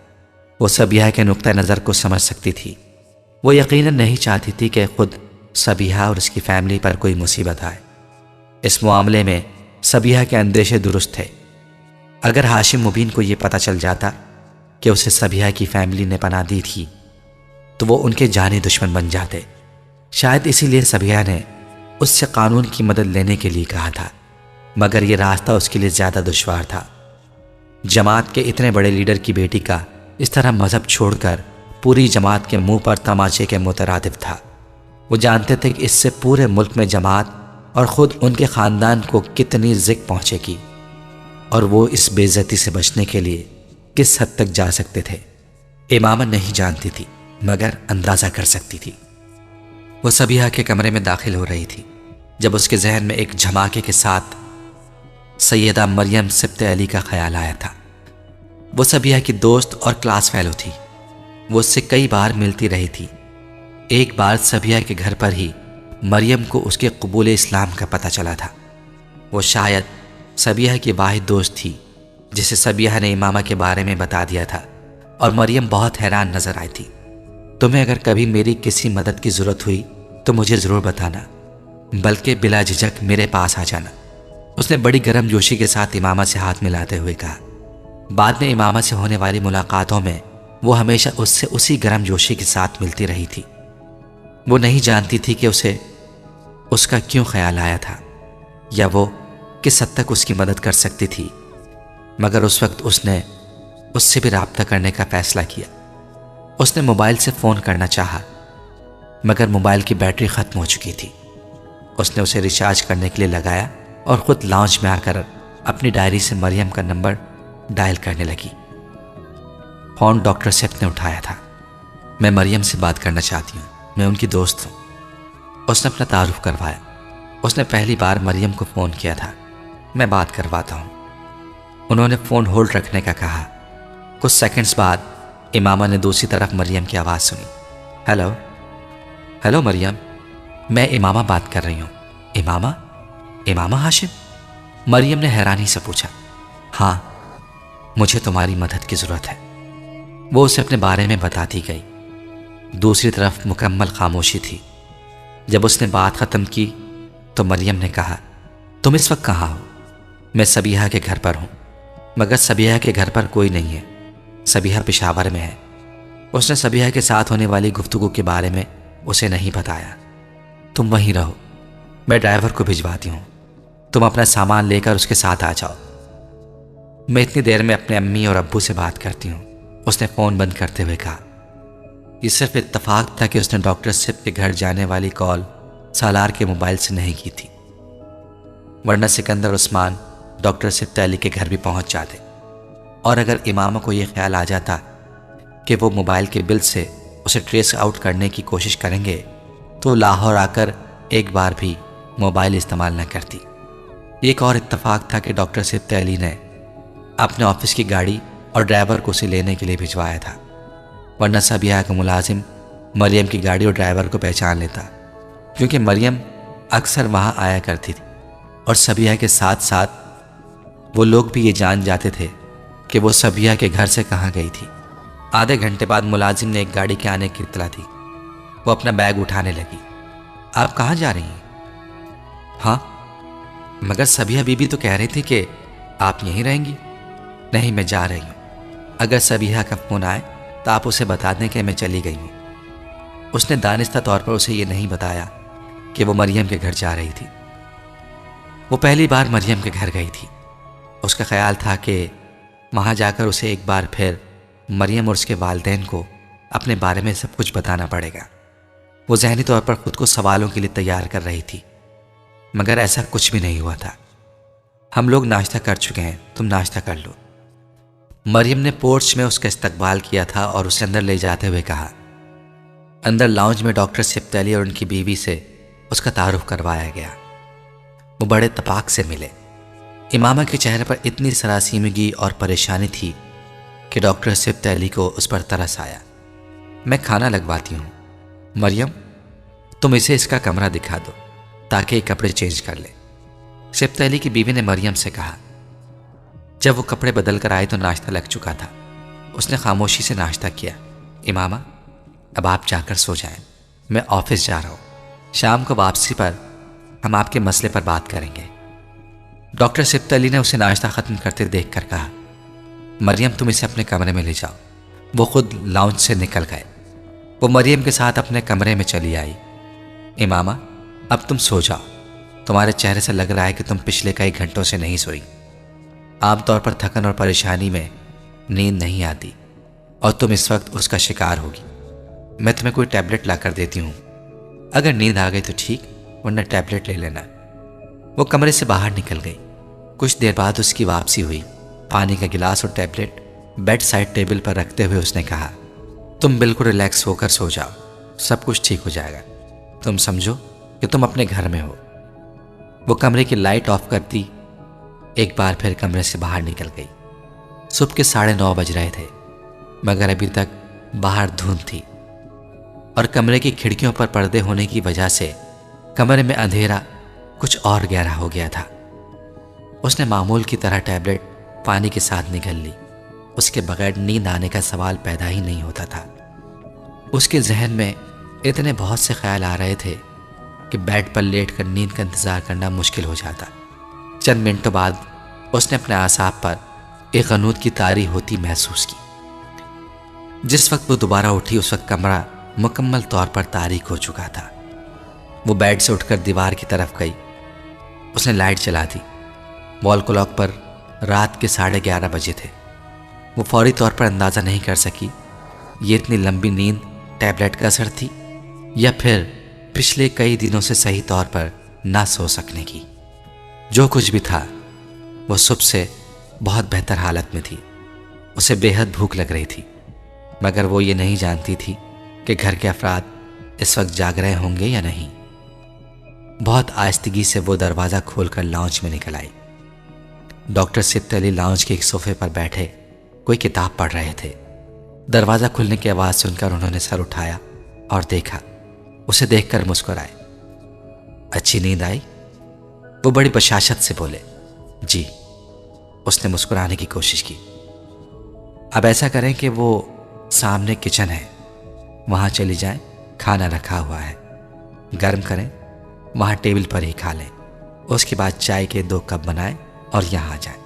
वो सबीहा के नुक्ता नज़र को समझ सकती थी। वो यकीनन नहीं चाहती थी कि खुद सबीहा और उसकी फैमिली पर कोई मुसीबत आए। इस मामले में सबीहा के अंदेशे दुरुस्त थे। अगर हाशिम मुबीन को यह पता चल जाता कि उसे सबीहा की फैमिली ने पनाह दी थी तो वो उनके जानी दुश्मन बन जाते। शायद इसीलिए सबीहा ने उससे कानून की मदद लेने के लिए कहा था, मगर यह रास्ता उसके लिए ज़्यादा दुश्वार था। जमात के इतने बड़े लीडर की बेटी का इस तरह मजहब छोड़कर पूरी जमात के मुंह पर तमाचे के मुतरादिफ था। वो जानते थे कि इससे पूरे मुल्क में जमात और ख़ुद उनके ख़ानदान को कितनी ज़िक पहुँचेगी, और वो इस बेइज्जती से बचने के लिए किस हद तक जा सकते थे इमामा नहीं जानती थी, मगर अंदाज़ा कर सकती थी। वो सबीहा के कमरे में दाखिल हो रही थी जब उसके जहन में एक झमाके के साथ सैयदा मरियम सिब्त अली का ख्याल आया था। वो सबीहा की दोस्त और क्लास फेलो थी। वो उससे कई बार मिलती रही थी। एक बार सबीहा के घर पर ही मरियम को उसके कबूल इस्लाम का पता चला था। वो शायद सबीहा की वाहिद दोस्त थी जिसे सबीहा ने इमामा के बारे में बता दिया था, और मरियम बहुत हैरान नजर आई थी। तुम्हें अगर कभी मेरी किसी मदद की ज़रूरत हुई तो मुझे ज़रूर बताना, बल्कि बिला झिझक मेरे पास आ जाना, उसने बड़ी गर्मजोशी के साथ इमामा से हाथ मिलाते हुए कहा। बाद में इमामा से होने वाली मुलाकातों में वो हमेशा उससे उसी गर्मजोशी के साथ मिलती रही थी। वो नहीं जानती थी कि उसे उसका क्यों ख्याल आया था या वो किस हद तक उसकी मदद कर सकती थी, मगर उस वक्त उसने उससे भी राब्ता करने का फ़ैसला किया। उसने मोबाइल से फ़ोन करना चाहा, मगर मोबाइल की बैटरी ख़त्म हो चुकी थी। उसने उसे रिचार्ज करने के लिए लगाया और ख़ुद लाउंज में आकर अपनी डायरी से मरियम का नंबर डायल करने लगी। फ़ोन डॉक्टर सेफ ने उठाया था। मैं मरियम से बात करना चाहती हूँ, मैं उनकी दोस्त हूँ। उसने अपना तारुफ करवाया। उसने पहली बार मरियम को फ़ोन किया था। मैं बात करवाता हूँ। उन्होंने फ़ोन होल्ड रखने का कहा। कुछ सेकंड्स बाद इमामा ने दूसरी तरफ मरियम की आवाज़ सुनी। हेलो हेलो मरियम, मैं इमामा बात कर रही हूँ। इमामा? इमामा हाशिम? मरियम ने हैरानी से पूछा। हाँ, मुझे तुम्हारी मदद की ज़रूरत है। वो उसे अपने बारे में बताती गई। दूसरी तरफ मुकम्मल खामोशी थी। जब उसने बात ख़त्म की तो मरियम ने कहा, तुम इस वक्त कहाँ हो? मैं सबीहा के घर पर हूँ, मगर सबीहा के घर पर कोई नहीं है। सबीहा पेशावर में है। उसने सबीहा के साथ होने वाली गुफ्तगू के बारे में उसे नहीं बताया। तुम वहीं रहो, मैं ड्राइवर को भिजवाती हूँ। तुम अपना सामान लेकर उसके साथ आ जाओ। मैं इतनी देर में अपने अम्मी और अब्बू से बात करती हूँ, उसने फ़ोन बंद करते हुए कहा। ये सिर्फ इत्तफाक था कि उसने डॉक्टर सिप के घर जाने वाली कॉल सालार के मोबाइल से नहीं की थी, वरना सिकंदर उस्मान डॉक्टर सिप अली के घर भी पहुंच जाते। और अगर इमामा को यह ख्याल आ जाता कि वो मोबाइल के बिल से उसे ट्रेस आउट करने की कोशिश करेंगे तो लाहौर आकर एक बार भी मोबाइल इस्तेमाल न करती। एक और इत्तेफाक था कि डॉक्टर सिब्ते अली ने अपने ऑफिस की गाड़ी और ड्राइवर को उसे लेने के लिए भिजवाया था, वरना सबिहा का मुलाजिम मरियम की गाड़ी और ड्राइवर को पहचान लेता, क्योंकि मरियम अक्सर वहाँ आया करती थी और सबिहा के साथ साथ वो लोग भी ये जान जाते थे कि वो सबिहा के घर से कहाँ गई थी। आधे घंटे बाद मुलाजिम ने एक गाड़ी के आने की इत्तला दी। वो अपना बैग उठाने लगी। आप कहाँ जा रही हैं? हाँ, मगर सबिहा बीबी तो कह रही थी कि आप यहीं रहेंगी। नहीं, मैं जा रही हूँ। अगर सबिहा का फोन आए तो आप उसे बता दें कि मैं चली गई हूँ। उसने दानिस्ता तौर पर उसे ये नहीं बताया कि वो मरियम के घर जा रही थी। वो पहली बार मरियम के घर गई थी। उसका ख्याल था कि वहाँ जाकर उसे एक बार फिर मरियम और उसके वालिदैन को अपने बारे में सब कुछ बताना पड़ेगा। वो ज़हनी तौर पर खुद को सवालों के लिए तैयार कर रही थी, मगर ऐसा कुछ भी नहीं हुआ था। हम लोग नाश्ता कर चुके हैं, तुम नाश्ता कर लो। मरियम ने पोर्च में उसका इस्तकबाल किया था और उसे अंदर ले जाते हुए कहा। अंदर लाउंज में डॉक्टर सिब्ते अली और उनकी बीवी से उसका तारुफ करवाया गया। वो बड़े तपाक से मिले। इमामा के चेहरे पर इतनी सरासीमगी और परेशानी थी कि डॉक्टर सिब्ते अली को उस पर तरस आया। मैं खाना लगवाती हूँ। मरियम, तुम इसे इसका कमरा दिखा दो ताकि कपड़े चेंज कर ले। सिब्ते अली की बीवी ने मरियम से कहा। जब वो कपड़े बदल कर आए तो नाश्ता लग चुका था। उसने खामोशी से नाश्ता किया। इमामा, अब आप जाकर सो जाएं, मैं ऑफिस जा रहा हूँ। शाम को वापसी पर हम आपके मसले पर बात करेंगे। डॉक्टर सिब्ते अली ने उसे नाश्ता ख़त्म करते देख कर कहा। मरियम, तुम इसे अपने कमरे में ले जाओ। वो खुद लाउंज से निकल गए। वो मरियम के साथ अपने कमरे में चली आई। इमामा, अब तुम सो जाओ। तुम्हारे चेहरे से लग रहा है कि तुम पिछले कई घंटों से नहीं सोई। आमतौर पर थकन और परेशानी में नींद नहीं आती और तुम इस वक्त उसका शिकार होगी। मैं तुम्हें कोई टैबलेट ला कर देती हूँ। अगर नींद आ गई तो ठीक, वरना टैबलेट ले लेना। वो कमरे से बाहर निकल गई। कुछ देर बाद उसकी वापसी हुई। पानी का गिलास और टैबलेट बेड साइड टेबल पर रखते हुए उसने कहा, तुम बिल्कुल रिलैक्स होकर सो जाओ, सब कुछ ठीक हो जाएगा। तुम समझो कि तुम अपने घर में हो। वो कमरे की लाइट ऑफ करती एक बार फिर कमरे से बाहर निकल गई। सुबह के 9:30 बज रहे थे, मगर अभी तक बाहर धुंध थी और कमरे की खिड़कियों पर पर्दे होने की वजह से कमरे में अंधेरा कुछ और गहरा हो गया था। उसने मामूल की तरह टैबलेट पानी के साथ निगल ली। उसके बगैर नींद आने का सवाल पैदा ही नहीं होता था। उसके जहन में इतने बहुत से ख्याल आ रहे थे कि बेड पर लेटकर नींद का इंतजार करना मुश्किल हो जाता। चंद मिनटों बाद उसने अपने आसाब पर एक गनूद की तारी होती महसूस की। जिस वक्त वो दोबारा उठी उस वक्त कमरा मुकम्मल तौर पर तारीक हो चुका था। वो बेड से उठकर दीवार की तरफ गई। उसने लाइट जला दी। वॉल क्लॉक पर रात के 11:30 बजे थे। वो फौरी तौर पर अंदाज़ा नहीं कर सकी ये इतनी लंबी नींद टैबलेट का असर थी या फिर पिछले कई दिनों से सही तौर पर ना सो सकने की। जो कुछ भी था वो सुबह से बहुत बेहतर हालत में थी। उसे बेहद भूख लग रही थी, मगर वो ये नहीं जानती थी कि घर के अफराद इस वक्त जाग रहे होंगे या नहीं। बहुत आहिस्तगी से वो दरवाज़ा खोलकर लाउंज में निकल आई। डॉक्टर सिब्ते अली लाउंज के एक सोफे पर बैठे कोई किताब पढ़ रहे थे। दरवाज़ा खुलने की आवाज़ सुनकर उन्होंने सर उठाया और देखा। उसे देखकर मुस्कुराए। अच्छी नींद आई? वो बड़ी बशाशत से बोले। जी। उसने मुस्कुराने की कोशिश की। अब ऐसा करें कि वो सामने किचन है, वहाँ चली जाएं। खाना रखा हुआ है, गर्म करें, वहाँ टेबल पर ही खा लें। उसके बाद चाय के 2 कप बनाएं और यहाँ आ जाएं।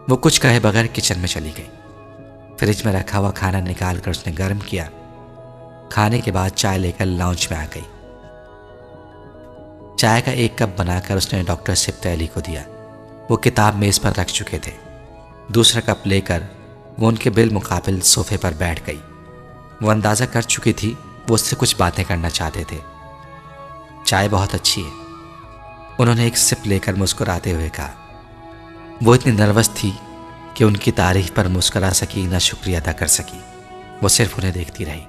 वो कुछ कहे बगैर किचन में चली गई। फ्रिज में रखा हुआ खाना निकाल कर उसने गर्म किया। खाने के बाद चाय लेकर लाउंज में आ गई। चाय का 1 कप बनाकर उसने डॉक्टर सिब्ते अली को दिया। वो किताब मेज पर रख चुके थे। दूसरा कप लेकर वो उनके बिल मुकाबिल सोफे पर बैठ गई। वो अंदाज़ा कर चुकी थी वो उससे कुछ बातें करना चाहते थे। चाय बहुत अच्छी है, उन्होंने एक सिप लेकर मुस्कुराते हुए कहा। वो इतनी नर्वस थी कि उनकी तारीफ पर मुस्कुरा सकी ना शुक्रिया अदा कर सकी। वो सिर्फ उन्हें देखती रही।